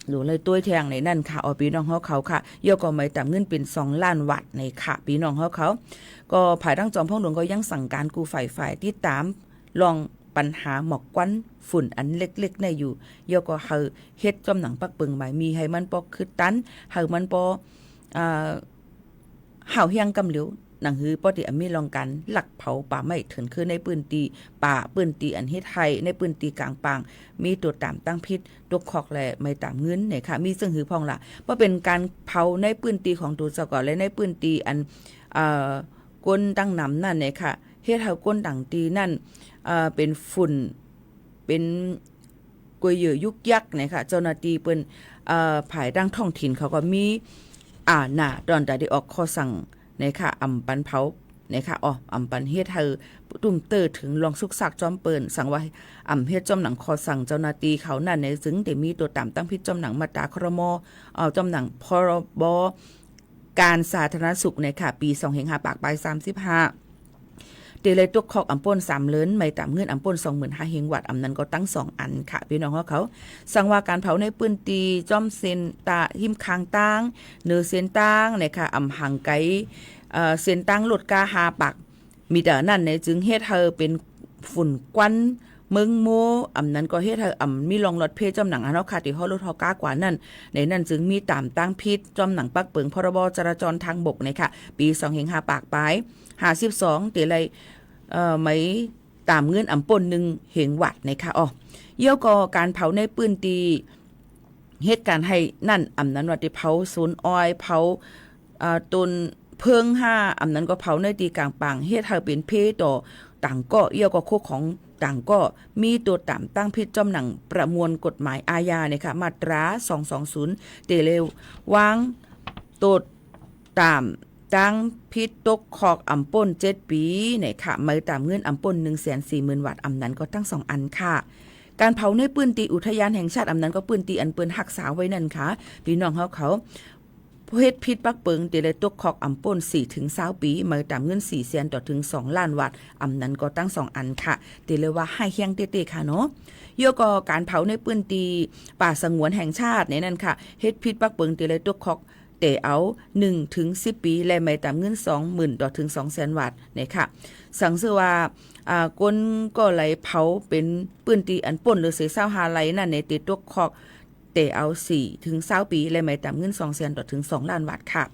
หรือเลยตัวแทงในนั่นค่ะพี่น้องเขาค่ะเยาก็ไม่ตามเงินเป็น2 ล้านวัตต์ในค่ะพี่น้องเขาก็ภายตั้งจอมพ่อหลวงก็ยังสั่งการกูฝ่ายติดตามลอง ปัญหาหมอกควันฝุ่นอันเล็กๆในอยู่ยอก็เฮาเฮ็ดจอมหนังปักเปิงหมายมีให้มันบ่คือตันเฮามันบ่เฮาเฮียงกำเหลียวหนังฮือปอติมีลองกันหลักเผาป่าไม้เถินคือในปืนตีป่าปืนตีอันเฮ็ดไทยในปืนตีกลางปางมีตัวตามตั้งพิษตัวคอกและไม่ตามเงินเนี่ยค่ะมีซึ่งหือพองล่ะว่าเป็นการเผาในปืนตีของตัวเจ้าก่อนและในปืนตีอันก้นตั้งนำนั่นเนี่ยค่ะเฮ็ดให้ก้นต่างตีนั่นเป็นฝุ่นเป็นกวยเหยื่อยุกยักเนี่ยค่ะเจ้าหน้าที่เปิ้นภายดังท้องถิ่นเขาก็มีน่ะตอนแต่ได้ออกข้อสั่งนะคะอำปันเผานะคะอำปันเฮ็ดให้ตุ้มเตอถึงลองสุกซักจอมเปิ้นสั่งว่าอำเฮ็ดจอมหนังคอสั่งเจ้าหน้าที่เขานั่นในซึ่งได้มีตัวตามตั้งพิจอมหนังมาตราครมจอมหนังพรบการสาธารณสุขในค่ะปี25ปากปลาย35เดเลยตุกคอกอำป่น3เลินไม่ตามเงินอำป่น 25,000 เฮงวัดอำนั้นก็ตั้ง2อันค่ะพี่น้องเขาสั่งว่าการเผาในปืนตีจอมเซนตาหิมคางตางเนื้อเซนตางนะคะอำหังไกเส้นตั้งลดกาหาปักมีแต่นั่นในจึงเฮ็ดเธอเป็นฝุ่นควันมึงโมอำนั้นก็เฮ็ดเธอมีลองรถเพจอมหนังอันเนาะค่ะที่ฮอดรถฮอกากว่านั่นในนั้นจึงมีตามตั้งพิษจอมหนังปักเปิงพรบจราจรทางบกนี่ค่ะปี25ปากปลาย52เตเลยไม่ตามเงินอำป่น1เหงวัดนี่ค่ะเยี่ยวก็การเผาในปืนตีเหตุการณ์ให้นั่นอำนั้นว่าที่เผาศูนย์อ้อยเผาต้นเพิง5อำนั้นก็เผาในตีกลางปางเฮ็ดให้เป็นเพต่อต่างก็เอี่ยวก็โคกของต่างก็มีตัวตามตั้งพิษจอมหนังประมวลกฎหมายอาญาเนี่ยค่ะมาตรา220เตเลววางตัวตามตั้งพิษตกคอกอำป่น7ปีเนี่ยค่ะมาตามเงินอำป่น 140,000 วัตต์อำนั้นก็ตั้ง2อันค่ะการเผาในปืนตีอุทยานแห่งชาติอำนั้นก็ปืนตีอันปืนหักษาไว้นั่นค่ะพี่น้องเขาเฮ็ดพิษปักเปิงเตเลยตกคอกอำป่น4ถึง20ปีมาตามเงิน4แสนต่อถึง2ล้านวัตต์อำนั้นก็ตั้ง2อันค่ะเตเลยว่าให้เฮียงเตๆค่ะเนาะโยก็การเผาในปืนตีป่าสงวนแห่งชาติในนั้นค่ะเฮ็ดพิษปักเปิงเตเลยตกคอกแต่เอา1ถึง10ปีและไม่ตามเงิน 20,000 ต่อถึง 200,000 วัตต์เนี่ยค่ะสังเสว่าก้นก็ไหลเผาเป็นปืนตีอันป่นหรือเสษาหาไหลนั่นในติดตกคอกแต่เอา4ถึง20ปีและไม่ตามเงิน 200,000 ต่อถึง 2 ล้านวัตต์ค่ะ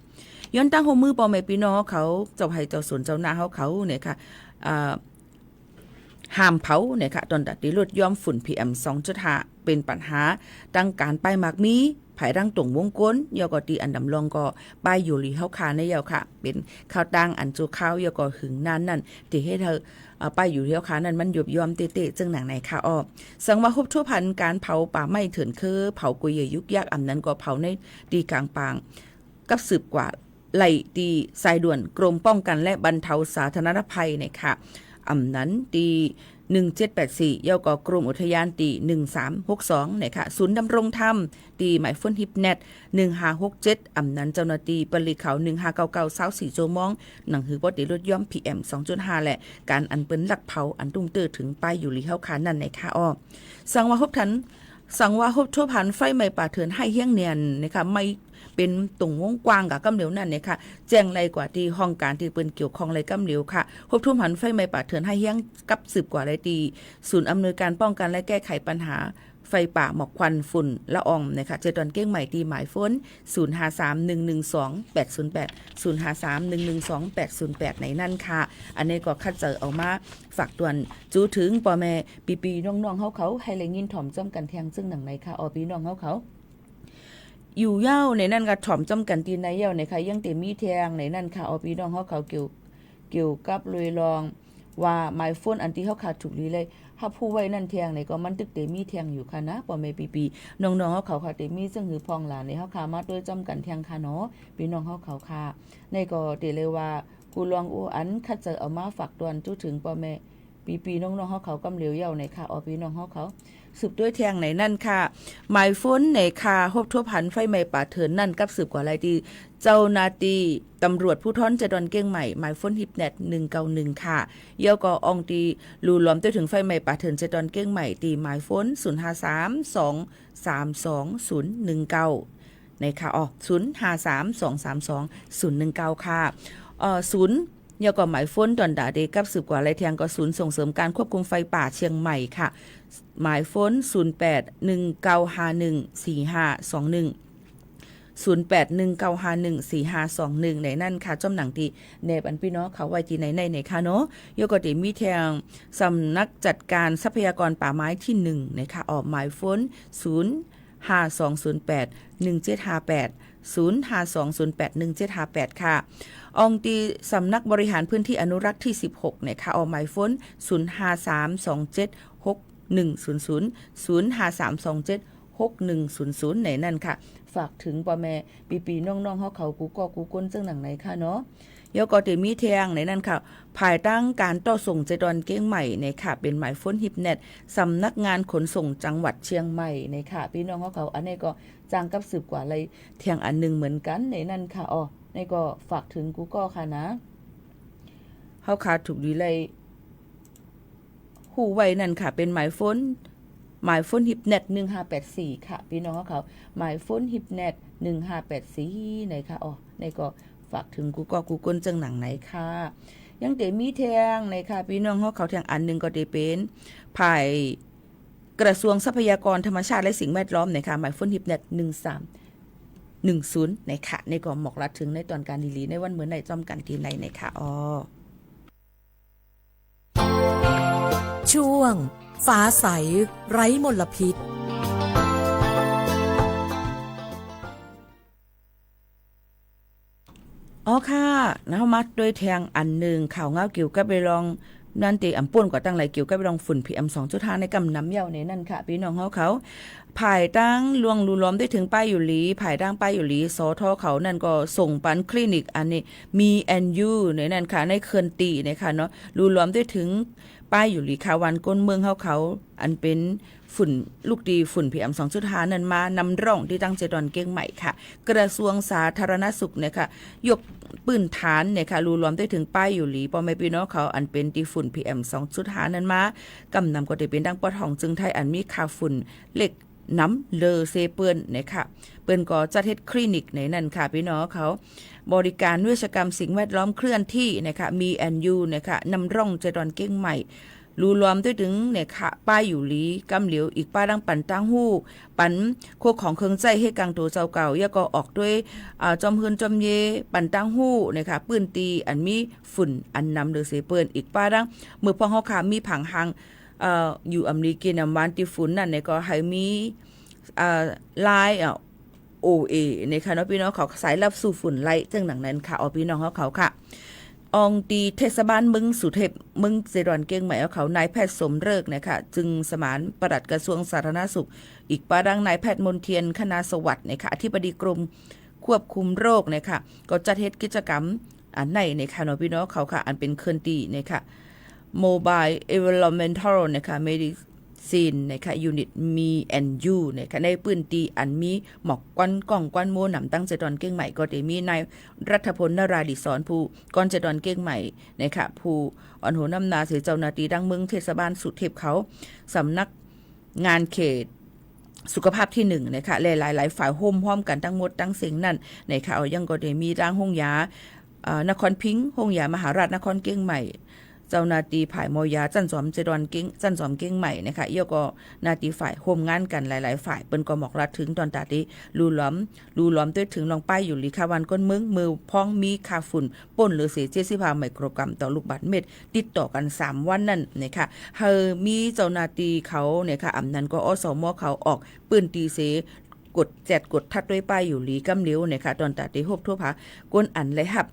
ย้อนตั้งโฮมือปอแม่พี่น้องเขาเจ้าให้เจ้าสวนเจ้านาเขาเนี่ยค่ะห้ามเผาเนี่ยค่ะตอนตัดที่ลดย่อมฝุ่น PM 2.5 เป็นปัญหาตั้งการไปมากมีภายดังตรงวงก้นยอก็ตีอันดำลองก็ป้ายอยู่หลีเฮาคาในยาวค่ะเป็นข้าวตังอันจูข้าวยอก็หึงนั่นที่ให้เธอป้ายอยู่เฮาคานั้นมันหยุบยอมเตะจึงหนังไหนค่ะสังว่าฮุบทั่วพันการเผาป่าไม้เถินคือเผากุยยุกยักษ์อำนั้นก็เผาในดีกลางปางกับสืบกว่าไหลตีสายด่วนกรมป้องกันและบรรเทาสาธารณภัยเนี่ยค่ะอำนั้นตี1784เยาก็กรมอุทยานตี1362เนี่ยค่ะศูนย์ดำรงธรรมตีหมายฝนฮิปเน็ต1567อำนั้นเจ้าหน้าที่ปริเขา1599 24ชั่วโมงหนังหือบ่ได้ลดย่อม PM 2.5 และการอันเปิ้นลักเผาอันตุ้มเตื้อถึงป้ายอยู่ลีเฮาคานั่นในค่ะสังว่าฮบทั่วพันไฟไหม้ป่าเถือนให้เฮี้ยงเนียนนะคะไม่เป็นตรงวงกว้างกับกำเหลวนั่นเนี่ยค่ะแจ้งไรกว่าที่ห้องการที่เปิ้นเกี่ยวข้องไรกำเหลวค่ะฮบทั่วพันไฟไหม้ป่าเถือนให้เฮี้ยงกับสืบกว่าไรตีศูนย์อำนวยการป้องกันและแก้ไขปัญหาไฟป่าหมอกควันฝุ่นละอองนะคะเจตอนเก้งใหม่ตีหมายฝน053112 808 053112 808ในนั่นค่ะอันนี้ก็คัดเจอเอามาฝากตวนจูถึงพ่อแม่ปีน้องๆเขาให้แรงยินถ่อมจ้อมกันแทงซึ่งหนังในค่ะพี่น้องเขาอยู่เย้าในนั่นก็ถ่อมจ้อมกันตีในเย้าในค่ะยังเต็มมีแทงในนั่นค่ะพี่น้องเขาเกี่ยวกับลุยลองว่าหมายฝนอันที่เขาขาดถูกลีเลยถ้าผู้ไว้นั่นเทียงไหนก็มันตึกเตมีเทียงอยู่ค่ะนะปอเมปีน้องๆเขาค่ะเตมีซึ่งหือพองหลานในเขาขามาด้วยจำกันเทียงค่ะเนาะพี่น้องเขาค่ะในก็เตเลยว่ากูลองอันคัดเจอเอามาฝากตวนจู้ถึงปอเมปีน้องๆเขากำเหลียวเย่าในค่ะพี่น้องเขาสืบด้วยเทียงไหนนั่นค่ะหมายฝนในค่ะฮบทั่วพันไฟไหม้ป่าเถินนั่นกับสืบกว่าอะไรดีเจ้านาตีตำรวจผู้ท้อนจะดอนเก้งใหม่หมายฝนฮิปเน็ต191ค่ะเย่าก็อองตีลูล้อมตัวถึงไฟไหม้ป่าเถินจะดอนเก้งใหม่ตีหมายฝน0532321019ในค่ะ0532321019ค่ะศูนย์ ยก็หมายฟ้นตอนดาเดกับสืบกว่าไรแทงก็ศูนย์ส่งเสริมการควบคุมไฟป่าเชียงใหม่ค่ะหมายฟ้น08195145210819514521ในนั่นค่ะจ้อมหนังที่แนบอันพี่น้องเขาไว้ที่ในค่ะเนาะยก็ได้มีแทงสำนักจัดการทรัพยากรป่าไม้ที่1นะคะออกหมายฟ้น052081758 ค่ะองตีสำนักบริหารพื้นที่อนุรักษ์ที่16นะคะออกหมายฟ้น053276100 ในนั่นค่ะฝากถึงพ่อแม่ปีๆน้องๆเขากูก็กูก้นจังหนังไหนค่ะเนาะยก็ได้มีแทงในนั่นค่ะภายตั้งการต่อส่งใจดอนเก้งใหม่ในค่ะเป็นหมายฟ้นฮิปเน็ตสำนักงานขนส่งจังหวัดเชียงใหม่ในค่ะพี่น้องเขาอันนี้ก็จ้างกับสืบกว่าอะไรเทียงอันนึงเหมือนกันในนั่นค่ะอ๋อนี่ก็ฝากถึงกูก็ค่ะนะเฮาขาดถูกดีเลยหูไว้นั่นค่ะเป็นหมายฟ้นฮิปเน็ต1584ค่ะพี่น้องเขาหมายฟ้นฮิปเน็ต1584ในค่ะอ๋อนี่ก็ฝากถึงกูก็กูก้นจังหนังไหนค่ะยังเตมีแทงในค่ะพี่น้องเขาแทงอันนึงก็ได้เป็นภายกระทรวงทรัพยากรธรรมชาติและสิ่งแวดล้อมนะคะหมายฟ้นฮิปเน็ต1310นะคะในก็หมอกรัดถึงในตอนการดีลีในวันเหมือนในจอมกันทีในนะคะอ๋อช่วงฟ้าใสไร้มลพิษอ๋อค่ะนะมัดด้วยแทงอันหนึ่งข่าวเงาเกี่ยวกับไปลองนั่นตีอ่ำป่วนกว่าตั้งไหลเกี่ยวกับไปลองฝุ่น PM 2.5 ในกำน้ำเย่าในนั่นค่ะพี่น้องเขาภายตั้งลวงรูล้อมได้ถึงป้ายอยู่หลีภายตั้งป้ายอยู่หลีสทเขานั่นก็ส่งปันคลินิกอันนี้มีแอนยูในนั่นค่ะในเขื่อนตีนะคะเนาะรูล้อมได้ถึงป้ายอยู่หลีคาวันก้นเมืองเขาอันเป็นฝุ่นลูกดีฝุ่น PM 2.5 นั้นมานำร่องที่ตั้งใจดอนเก้งใหม่ค่ะกระทรวงสาธารณสุขเนี่ยค่ะยกปืนฐานเนี่ยค่ะรูล้อมได้ถึงป้ายอยู่หลีพ่อแม่พี่น้องเขาอันเป็นที่ฝุ่น PM 2.5 นั้นมากำนำก็ได้เป็นดังปะทองจึงไทยอันมีค่าฝุ่นเล็กน้ำเลอเซเปิ้นนะคะเปิ้นก็จัดเฮ็ดคลินิกในนั่นค่ะพี่น้องเขาบริการเวชกรรมสิ่งแวดล้อมเคลื่อนที่นะคะมีแอนยูนะคะนำร่องใจดอนเก้งใหม่รูล้อมด้วยถึงเนี่ยค่ะป้ายอยู่หลีกำเหลียวอีกป้ายดังปันตั้งหู้ปันโคของเครื่องใจให้กลางตัวเจ้าเก่าย่าก็ออกด้วยจอมเฮือนจอมเยปันตั้งหู้นะคะปืนตีอันมีฝุ่นอันนำเดือเสเปิ้นอีกป้ายดังมือพองเฮาค่ะมีผังหังอยู่อเมริกันน้ำวันที่ฝุ่นนั่นเนี่ยก็ให้มีลายOA นะคะเนาะพี่น้องเขาสายรับสู่ฝุ่นไล่จังหนังนั้นค่ะพี่น้องเขาค่ะองตีเทศบาลเมืองสุเทพเมืองเซดอนเก้งใหม่เขานายแพทย์สมฤกษ์นะคะจึงสมานปลัดกระทรวงสาธารณสุขอีกป้าดังนายแพทย์มนเทียนคณาสวัสดิ์นะคะอธิบดีกรมควบคุมโรคนะคะก็จัดเฮ็ดกิจกรรมอันในนะคะเนาะพี่น้องเขาค่ะอันเป็นเคลื่อนที่นะคะ Mobile Environmental นะคะ Medicine นะคะยูนิตมีแอนยูนะคะในพื้นที่อันมีหมอกก้อนก้องก้อนโมหนำตั้งเจดอนเก้งใหม่ก็ได้มีนายรัฐพลนราดิศรผู้ก้อนเจดอนเก้งใหม่นะคะผู้อ่อนโหน้ำนาเสียเจ้าหน้าที่ดังเมืองเทศบาลสุเทพเขาสำนักงานเขตสุขภาพที่1นะคะหลายฝ่ายห่มพร้อมกันทั้งหมดทั้งสิ่งนั่นนะคะเอายังก็ได้มีร่างห้องยานครพิงค์ห้องยามหาราชนครเก้งใหม่เจ้านาตีฝ่ายมอยาจันจอมเจดอนเก้งจันจอมเก้งใหม่นะคะเอี่ยวก็นาตีฝ่ายโฮมงานกันหลายๆฝ่ายเปิ้นก็หมอกรัดถึงตอนตาที่รูล้อมด้วยถึงลองป้ายอยู่ลีคาวันก้นมึงมือพ้องมีค่าฝุ่นป่นหรือเสีย75ไมโครกรัมต่อลูกบาศก์เมตรติดต่อกัน3วันนั่นนะคะเฮามีเจ้านาตีเขาเนี่ยค่ะอำนั้นก็อสมเขาออกปืนตีเสกดแจดกดทัดด้วยป้ายอยู่ลีกำเหลียวนะคะตอนตาที่ฮบทั่วผาก้นอันเลยครับ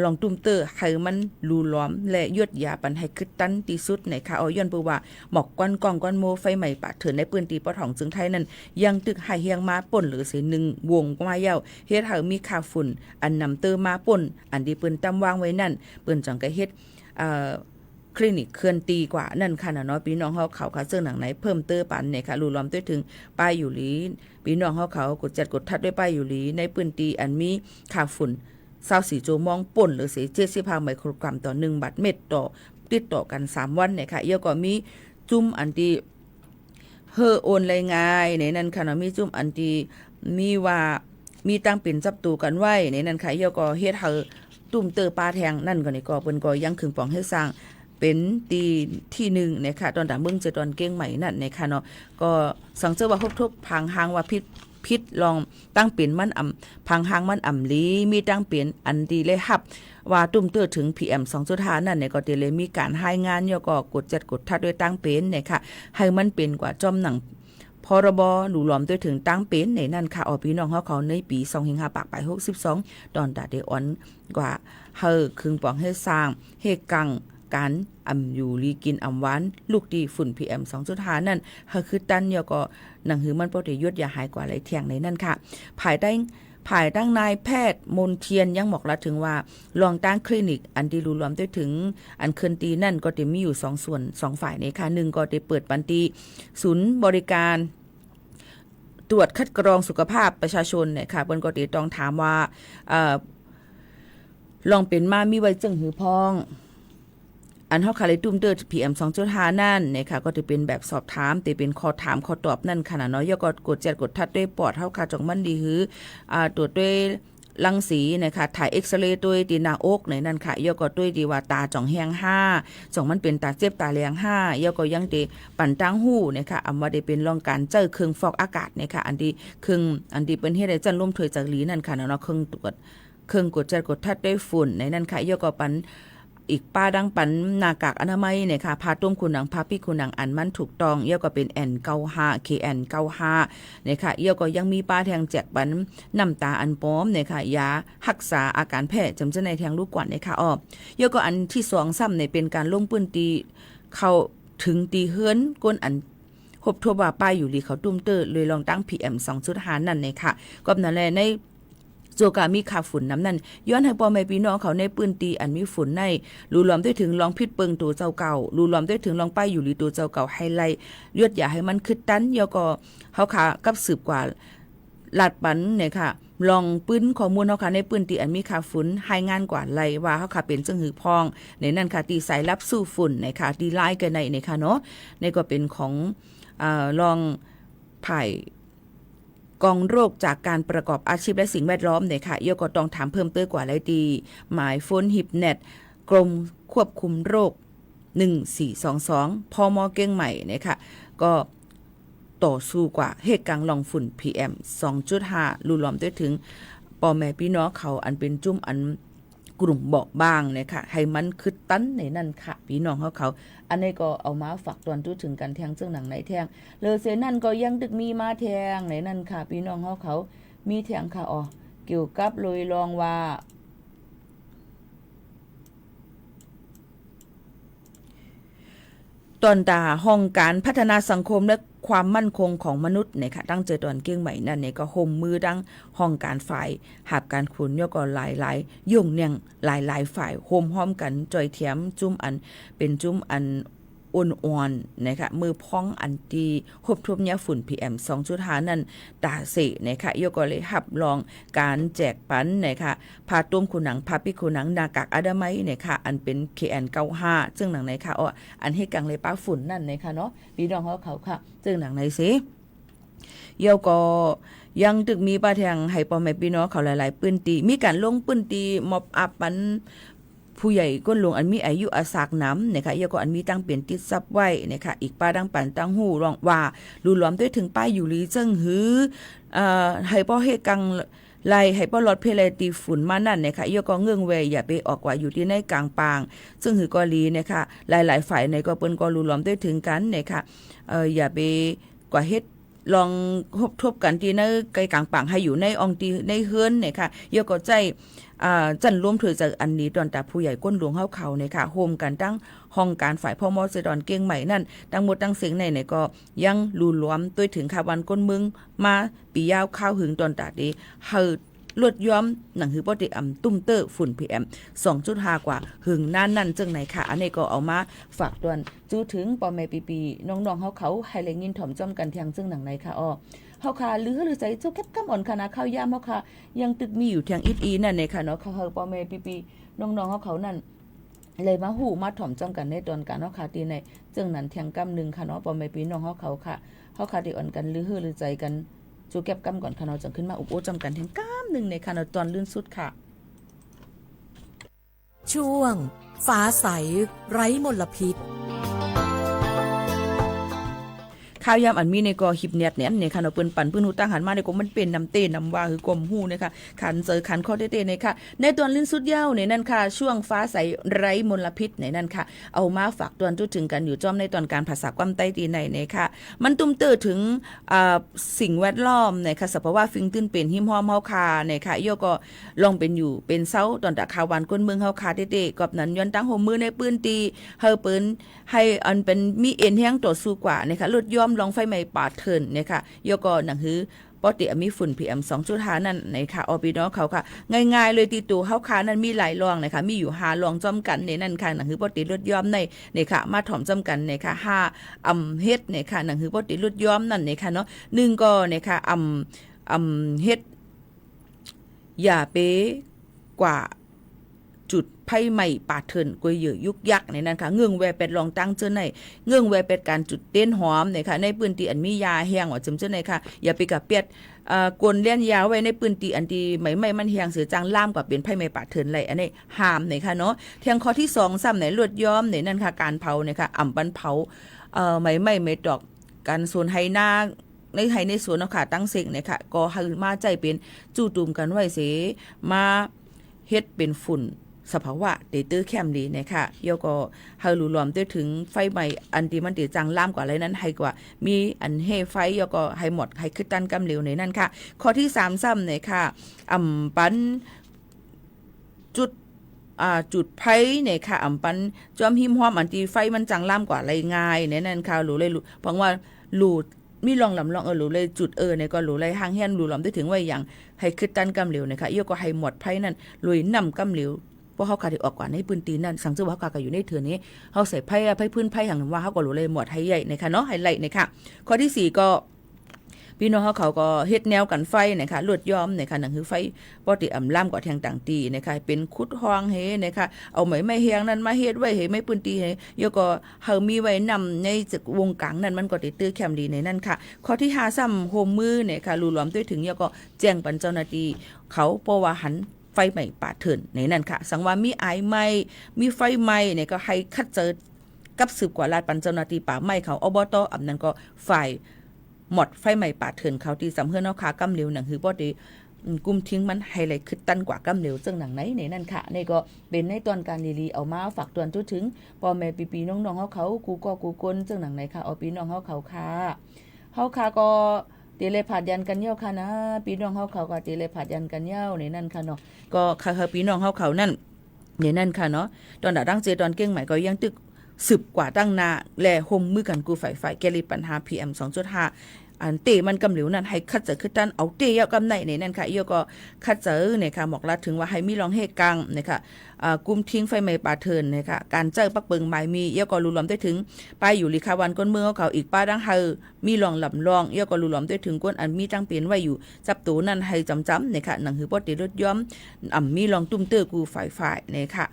ลองตุ้มเตอร์ให้มันรูล้อมและยวดยาปันให้คึดตันที่สุดในค่ะเอาย้อนเปว่าหมอกก้อนกองก้อนโมไฟใหม่ปะเถื่อนในปืนตีปะถ่องจึงไทยนั้นยังตึกหายเฮียงมาป่นหรือเสียหนึ่งวงมาเย้าเฮ็ดให้มีค่าฝุ่นอันนำเตอร์มาป่นอันที่ปืนตั้มวางไว้นั่นปืนจังก็เฮ็ดคลินิกเคลื่อนตีกว่านั่นค่ะเนาะพี่น้องเขาค่ะเสื้อหนังไหนเพิ่มเตอร์ปันเนี่ยค่ะรูล้อมด้วยถึงป้ายอยู่หลีพี่น้องเขากดจัดกดทัดด้วยป้ายอยู่หลีในปืนตีอันมีค่าฝุ่น24โจมองป่นหรือเสีย75ไมโครกรัมต่อ1บาทเม็ดต่อติดต่อกัน3วันเนี่ยค่ะเอี่ยวก็มีจุ่มอันที่โอนรายงานในนั้นค่ะเนาะมีจุ่มอันที่มีว่ามีตั้งเป็นจับตูกันไว้ในนั้นค่ะเอี่ยวก็เฮ็ดให้ ตุ่มเตอปลาแทงนั่นก็นี่ก็เปิ้นก็ยังขึงปองให้สร้างเป็นตีที่หนึ่งนะคะตอนตาเมืองเจอตอนเก้งใหม่นั่นนะคะเนาะก็สังเจอว่าทบพังหางว่าพิษลองตั้งเปลี่ยนมันพังหางมันลีมีตั้งเปลี่ยนอันดีเลยฮับว่าตุ่มเตอถึง PM 2.5นั่นเนี่ยก็เตเลยมีการให้งานย่อก็กดจัดกดทัดด้วยตั้งเป็นนะคะให้มันเป็นกว่าจอมหนังพรบหลู่หลอมด้วยถึงตั้งเป็นในนั่นค่ะพี่น้องเขาในปี25ปากไป62ตอนตาเดออนกว่าเฮอคึงปองให้สร้างเฮกังการอยู่ลีกินหวานลูกดีฝุ่น PM 2.5นั่นเฮอคือตันย่อก็หนังหือมันโปรตียุดอย่าหายกว่าไหลเทียงในนั่นค่ะภายตั้งนายแพทย์มนเทียนยังบอกละถึงว่าลองตั้งคลินิกอันดีรูรวมด้วยถึงอันเคินตีนั่นก็จะมีอยู่2ส่วน2ฝ่ายนี้ค่ะ1ก็จะเปิดปันตีศูนย์บริการตรวจคัดกรองสุขภาพประชาชนเนี่ยค่ะเปิ้นก็จะต้องถามว่าลองเป็นมามีไว้จึงหือพองอันเฮาคาเลยตุ้มเตอร์ PM 2.5 นั่นนะคะก็จะเป็นแบบสอบถามแต่เป็นข้อถามข้อตอบนั่นขนาดน้อยย่อก็กดแจดกดทัดด้วยปอดเฮาคาจ่องมันดีหือตรวจด้วยรังสีนะคะถ่ายเอ็กซเรย์ด้วยตีหน้าอกในนั่นค่ะย่อก็ด้วยดีว่าตาจ่องแห้ง5จ่องมันเป็นตาเจ็บตาแรง5ย่อก็ยังได้ปั่นตั้งหูนะคะอำว่าได้เป็นรองการเจอเครื่องฟอกอากาศนะคะอันที่เครื่องอันที่เป็นเฮ็ดให้จันร่มถวยจากหลีนั่นค่ะเนาะเครื่องตรวจเครื่องกดแจดกดทัดด้วยฝุ่นในนั่นค่ะย่อก็ปั่นอีกป้าดังปันหน้ากากอนามัยเนี่ยค่ะพาต้มคุณหนังพาพี่คุณหนังอันมันถูกต้องเยี่ยวก็เป็น N95 KN95 เนี่ยค่ะเยี่ยวก็ยังมีป้าแทงแจกปันน้ำตาอันป้อมเนี่ยค่ะยารักษาอาการแพ้จำจะในแทงลูกกวนเนี่ยค่ะเยี่ยวก็อันที่2ซ้ำเนี่ยเป็นการลงปืนตีเข้าถึงตีเฮือนก้นอันครบทั่วว่าป้ายอยู่ลีเขาตุ้มเตอร์เลยลองตั้ง PM 2.5 นั่นเนี่ยค่ะก็นั่นแหละในโจกามีค่าฝุ่นน้ำนั่นย้อนให้พ่อแม่พี่น้องเขาในปืนตีอันมีฝุ่นในรูรวมด้วยถึงลองพิษเปิงตัวเจ้าเก่ารูรวมด้วยถึงลองป้ายอยู่หรือตัวเจ้าเก่าให้ไล่เลือดอย่าให้มันคึดตันยอก็เขาขากับสืบกว่าลาดปันเนี่ยค่ะลองปืนข้อมูลเขาค่ะในปืนตีอันมีค่าฝุ่นให้งานกว่าไล่ว่าเขาค่ะเป็นจึงหือพองในนั่นค่ะตีสายรับสู้ฝุ่นในค่ะตีไล่กันในค่ะเนาะในก็เป็นของลองไผ่กองโรคจากการประกอบอาชีพและสิ่งแวดล้อมเนี่ยค่ะย่อก็ต้องถามเพิ่มเติมกว่าเลยดีหมายโฟนฮิปเน็ตกรมควบคุมโรค1422พม.เก้งใหม่เนี่ยค่ะก็ต่อสู้กว่าเหตุการณ์ลองฝุ่น PM 2.5 รูล้อมด้วยถึงพ่อแม่พี่น้องเขาอันเป็นจุ่มอันกลุ่มเบาะบางเนี่ยค่ะให้มันคึดตั้นในนั่นค่ะพี่น้องเขาอันนี้ก็เอามาฝากตอนถึงกันแทงซึ่งหนังในแทงเลอเซนั่นก็ยังดึกมีมาแทงในนั่นค่ะพี่น้องเขามีแทงค่ะเกี่ยวกับเลยลองว่าตอนตาห้องการพัฒนาสังคมและความมั่นคงของมนุษย์เนี่ยค่ะตั้งเจอตอนเกี้ยงใหม่นั่นเนี่ยก็ห่มมือดังห้องการฝ่ายหับการขุนย่อก็หลายยุ่งเนี่ยหลายฝ่ายห่มห้อมกันจอยเทียมจุ่มอันเป็นจุ่มอันอ่อนๆนะคะมือพ้องอันตีควบทบยาฝุ่น PM 2.5 นั่นตาเสนะคะย่อก็เลยหับลองการแจกปันนะคะพาต้มคุณหนังพาปิคุณหนังหน้ากากอนามัยนะคะอันเป็น KN95 ซึ่งหนังไหนค่ะอันให้กังเลยป้าฝุ่นนั่นนะคะเนาะพี่น้องเขาค่ะซึ่งหนังไหนสิเยี่ยวก็ยังตึกมีป้าแทงให้พ่อแม่พี่น้องเขาหลายๆปืนตีมีการลงปืนตีมอบอัพปันผู้ใหญ่ก้นหลวงอันมีอายุอาสากน้ำนะคะเยี่ยวก็อันมีตั้งเปลี่ยนติดซับไว้นะคะอีกป้าดังปันตั้งหูรองว่ารูล้อมด้วยถึงป้ายอยู่ลีเจิ้งหือให้พ่อให้กังไล่ให้ป้อลดเพลตีฝุ่นมานั่นนะคะเยี่ยวก็เงื่องเวอย่าไปออกว่าอยู่ที่ในกลางปางซึ่งหือกอลีนะคะหลายๆฝ่ายในก็เปิ้นก็รูล้อมด้วยถึงกันนะคะอย่าไปกว่าเฮ็ดลองทบกันที่ในไกลกลางปังให้อยู่ในองตีในเฮือนเนี่ยค่ะเยอะก็ใจจันร่วมถือจากอันนี้ตอนตาผู้ใหญ่ก้นหลวงเขาเนี่ยค่ะโฮมกันตั้งห้องการฝ่ายพ่อมอเสดอนเก่งใหม่นั่นตั้งหมดตั้งเสียงในก็ยังรูรวมด้วยถึงค่ะวันก้นมึงมาปียาวข้าวหึงตอนตาดีเฮิดลดย้อมหนังหือปฏิตุ้มเตอร์ฝุ่น PM 2.5 กว่าหึงนั่นจึงไหนค่ะอันนี้ก็เอามาฝากตวนจู้ถึงปอแม่ปีน้องๆเขาให้แรงยินถ่อมจ้อมกันเทียงซึ่งหนังไหนค่ะเฮาค่ะหรือใจเจ้าแคบกำอ่อนค่ะนะข้าวยามเฮาค่ะยังตึกมีอยู่เทียงอีนั่นเนี่ยค่ะเนาะเขาปอแม่ปีน้องๆเขานั่นเลยมาหูมาถ่อมจ้อมกันในตอนการเนาะค่ะที่ในจึงนั้นเทียงกำนึงค่ะเนาะปอแม่ปีน้องเขาค่ะเฮาค่ะได้อ่อนกันหรือใจกันจูเก็บกำก่อนค่ะเนาะจังขึ้นมาอุบโอจำกันเทียงกำนึงในค่ะเนาะตอนลื่นสุดค่ะ ช่วง ฟ้าใสไร้มลพิษข้าวยามอันมีในกอหิบเน็ตเนี่ยในค่ะเนาะเปิ้นปั่นเปิ้นฮู้ตั้งหันมาในก็มันเป็นน้ำเต้น้ำว่าคือกลมฮู้นะคะขันเจอขันข้อเต้ๆในค่ะในตอนลิ้นสุดยาวในนั่นค่ะช่วงฟ้าใสไร้มลพิษในนั่นค่ะเอามาฝากตอนจุดถึงกันอยู่จ้อมในตอนการภาษาความใต้ตีในค่ะมันตุ้มเตอถึงสิ่งแวดล้อมในค่ะสภาวะฟิงตื้นเป็นหิมหอมเฮาคาในค่ะโยก็ลองเป็นอยู่เป็นเซาตอนตะคาวันก้นเมืองเฮาคาเต้ๆกับนั้นย้อนตั้งโฮมมือในปืนตีเฮาเปิ้นให้อันเป็นมีเอ็นแห้งต่อสู้กว่านะคะลดย่อมลองไฟไหม้ป่าเถินนะคะโยก็หนังหือปกติมีฝุ่น PM 2.5 นั่นนะคะอพี่น้องเขาค่ะง่ายๆเลยตีตัวเฮาคานั้นมีหลายรองนะคะมีอยู่5รองจ้อมกันในนั่นค่ะหนังหือปกติลดย่อมในค่ะมาถ่อมจ้อมกันนะคะ5เฮ็ดนะคะหนังหือปกติลดย่อมนั่นนะคะเนาะ1ก็นะคะเฮ็ดอย่าเปกว่าจุดไพ่ใหม่ป่าเถินกวยเยอะยุกยักในนั้นค่ะเงื่องแวเป็ดลองตั้งเจ้าในเงื่องแวเป็ดการจุดเต้นหอมในค่ะในปืนตีอันมียาแห้งว่าจำเจ้าในค่ะอย่าไปกับเปียดกลเลี้ยนยาไว้ในปืนตีอันที่ไม่มันแห้งเสือจังล่ามกว่าเป็นไพ่ใหม่ป่าเถินไหลอันนี้ห้ามในค่ะเนาะเทียงข้อที่2ซ้ำในลวดย้อมในนั่นค่ะการเผาในค่ะอ่ำปันเผาไม่ดอกการส่วนไฮนาในสวนเนาะค่ะตั้งเสกเนี่ยค่ะก็ให้มาใจเป็นจู่ตุ่มกันไว้เสมาเฮ็ดเป็นฝุ่นสภาวะเตตื้อแคมดีนะคะเยก็เฮารู้รวมได้ถึงไฟใหม่อันที่มันติจังล่ามกว่าอะไรนั้นให้กว่ามีอันเฮไฟเยก็ให้หมดให้ขึ้นตันกำเหลวในนั้นค่ะข้อที่3ซ้ำนะคะปันจุดไฟเนี่ยค่ะปันจอมหิมหอมอันที่ไฟมันจังล่ามกว่าอะไรง่ายในนั้นค่ะรู้เลยเพราะว่ารูดมีลองลำลองรู้เลยจุดเนี่ยก็รู้เลยห่างเฮียนรู้ลำได้ถึงว่าอย่างให้ขึ้นตันกำเหลวนะคะเยก็ให้หมดไฟนั้นลุยนำกำเหลวเพราะเขาขาดออกกว่าในปืนตีนั่นสังเกตว่าเขาขาดอยู่ในเถื่อนนี้เขาใส่ไพ่พื้นไพ่อย่างว่าเขาก็รู้เลยหมดให้ใหญ่นะคะเนาะไฮไลท์นะคะข้อที่4ก็พี่น้องเขาก็เฮ็ดแนวกันไฟนะคะลวดย้อมนะคะหนังคือไฟปกติล่ำกว่าแทงต่างตีนะคะเป็นคุดห้องเฮนะคะเอาไม่เฮียงนั้นมาเฮ็ดไว้เฮไม่ปืนตีเฮยก็เฮามีไว้นำในวงกลางนั้นมันก็ติดตื้อแคมดีในนั้นค่ะข้อที่5ซ้ำโฮมมือนะคะรูล้อมด้วยถึงยก็แจ้งปันเจ้าหน้าที่เขาเพราะว่าหันไฟใหม่ป่าเถินในนั้นค่ะสังว่ามีไอไหม้มีไฟไหม้เนี่ยก็ให้คัดเจอกับสืบกว่าลาดปันเจ้าหน้าที่ป่าไหม้เขาอบต.อันนั้นก็ฝ่ายหมดไฟใหม่ป่าเถินเขาที่สำเฮือนเอาขากำเหลวหนังคือบ่ได้กุมทิ้งมันให้เลยขึ้นตันกว่ากำเหลวซึ่งหนังไหนในนั่นค่ะนี่ก็เป็นในตอนการลีเอามาฝากตวนจุดถึงพ่อแม่ปีๆน้องๆเขากูก็กูกลซึ่งหนังไหนค่ะเอาพี่น้องเขาค่ะเฮาค่ะก็ตีเลยผาดยันกันเย้าค่ะนะพี่น้องเขาก็ตีเลยผาดยันกันเย้าในนั่นค่ะเนาะก็ค่ะพี่น้องเขานั่นในนั่นค่ะเนาะตอนตั้งเจตอนเก่งใหม่ก็ยังตึกสืบกว่าตั้งนาแลห่มมือกันกูฝ่ายแกลิปัญหา PM 2.5 อันเตมันกำเหลวนั้นให้คัดเจอขึ้นตันเอาเตยกำไหนในนั่นค่ะเยก็คัดเจอเนี่ยค่ะบอกลาถึงว่าให้มีรองเฮกังนะคะกุมทิ้งไฟไหม้ป่าเถินนะคะการเจอปักเบิงไม้มีเยก็รู้ล้อมได้ถึงไปอยู่ลิคาวันก้นเมืองเขาอีกป้าดังเฮามีรองลำรองเยก็รู้ล้อมได้ถึงก้นอันมีตั้งเปลี่ยนไว้อยู่จับตูนั้นให้จำเนี่ยค่ะหนังหือปอติรถย้อมมีรองตุ้มเตอกูฝ่ายเนี่ยค่ะ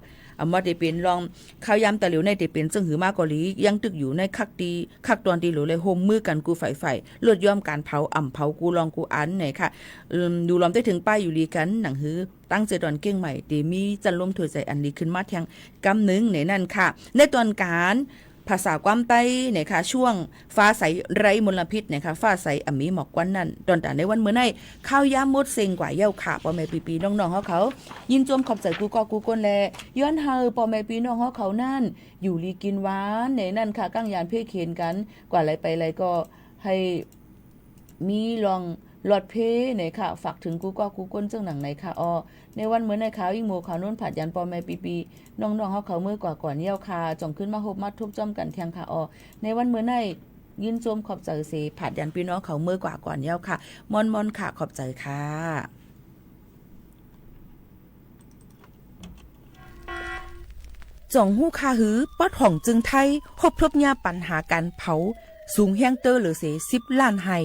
ว่าได้เป็นรองข้าวยามตะเหลียวในได้เป็นซึ่งหือมากกอลียังตึกอยู่ในคักตอนตีหรือเลยโฮมมือกันกูฝ่ายลดย่อมการเผาเผากูลองกูอันไหนค่ะดูล้อมได้ถึงป้ายอยู่ลีกันหนังหือตั้งเจตอนเก้งใหม่ตีมีจันลมถวยใจอันดีขึ้นมาแทงกำนึงในนั่นค่ะในตอนการภาษาความใต้เนี่ยค่ะช่วงฟ้าใสไร้มลพิษเนี่ยค่ะฟ้าใสมีหมอกควันนั่นตอนแต่ในวันเมื่อไหร่ข้าวยามมดเซ็งกว่าเย้าขาพ่อแม่ปีน้องๆเขายินจมขอบใจกูก้นแลย้อนเฮาพ่อแม่ปีน้องเขานั่นอยู่ลีกินหวานในนั่นค่ะกั้งยานเพ่เขียนกันกว่าอะไรไปอะไรก็ให้มีลองหลอดเพเนี่ยค่ะฝากถึงกูก้นเจ้าหนังไหนค่ะในวันเมื่อในข่าวยิ่งโมข่าวนู้นผัดยันปอแม่ปีน้องๆเขาเมื่อกว่าก่อนเยี่ยวคาจ่องขึ้นมาหบมาทุบจ้อมกันเทียงค่ะในวันเมื่อในยินโจมขอบใจเสผัดยันพี่น้องเขาเมื่อกว่าก่อนเยี่ยวค่ะมอนค่ะขอบใจค่ะจ่องหู้คาหือป๊อดห่องจึงไทยพบทบยาปัญหาการเผาสูงแห้งเตอร์หรือเส10 ล้านให้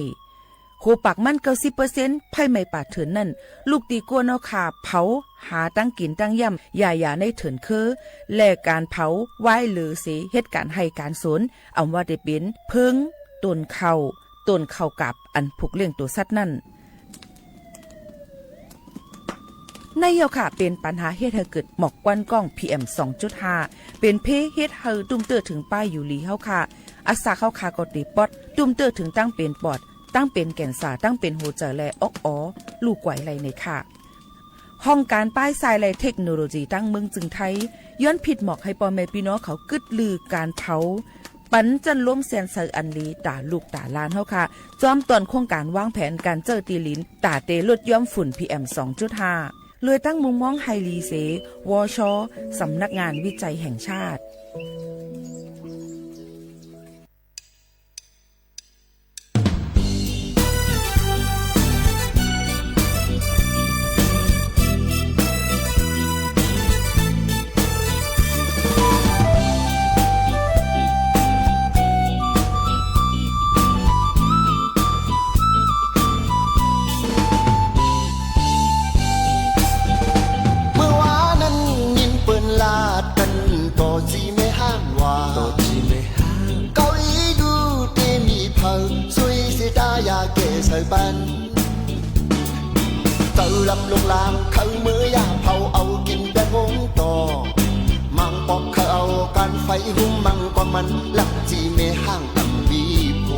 โหปากมัน90%ไผ่ไม่ป่าเถินนั่นลูกตีกัวเนาขาเผาหาตั้งกินตั้งย่ำอย่าในเถินคือแลกการเผาไว้หรือเสเหตุการให้การสนเอาว่าได้เป็นเพิงต้นเข้ากับอันผูกเลี้ยงตัวสัตว์นั่น ในเยาค่ะเป็นปัญหาเฮ็ดให้เกิดหมอกควันกล้อง PM 2.5 เป็นเพเฮ็ดให้ตุ้มเตอถึงป้ายอยู่ลีเฮาค่ะอาสาเข้าคากดดีปอดตุ้มเตอถึงตั้งเป็นปอดตั้งเป็นแก่นสาตั้งเป็นหัวใจและออกอ๋อลูกไหวไหลในค่ะห้องการป้ายทรายและเทคโนโลยีตั้งเมืองจึงไทยย้อนผิดหมอกให้พ่อแม่พี่น้องเขากึดลือการเผาปันจันล้มแสนเซออันลีตาลูกตาลานเฮาค่ะจอมตอนโครงการวางแผนการเจอตีลินตาเตลดย่อมฝุ่น PM 2.5 เลยตั้งมุมมองไฮรีเซวชสำนักงานวิจัยแห่งชาติลำลงลางเขาเมื่อยาเผาเอากินแต่งงต่อมังปอกเขาเอาการไฟหุ้มมังก็มันหลักจีเมห้างตั้งบีโพ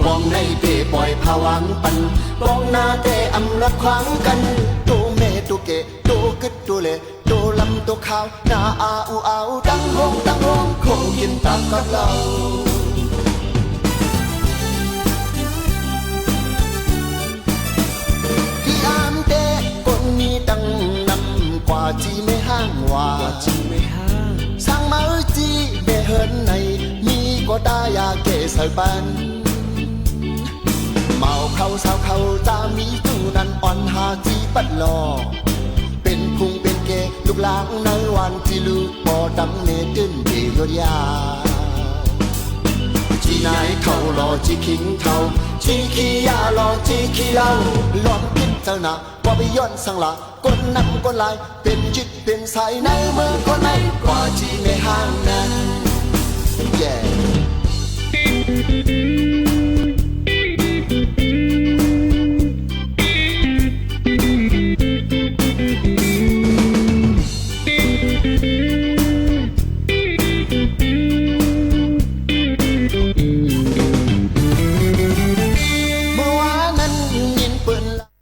ปองในเปปล่อยผวังปันปองหน้าเตอำลักขวางกันตัวเมตัวเกตัวกึดตัวเล่ตัวลำตัวขาวหน้าอาอูเอาตั้งห้องคงกินตามกับเรากว่าจีไม่ห้างว่าสร้างมาจีไม่เฮินในมีก็ได้ยาเกสบันเมาเข้าสาวเข้าจะมีตู้นั้นอ่อนหาจีปัดหลอเป็นพุงเป็นเกลูกหลางในวันที่ลูกปอดำเนตื้นเดียวยาจีนายเท่ารอจีคิงเท่าจีขี้ยารอจีขี้เหล้าล้อมกินเจ้าหน้าว่าไปย้อนสังละก้นนำก้นลายเป็นจิตเป็นสายในเมืองก็ในกว่าที่ไม่ห่างนั้น yeah.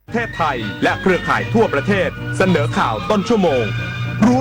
ประเทศไทยและเครือข่ายทั่วประเทศเสนอข่าวต้นชั่วโมงรู้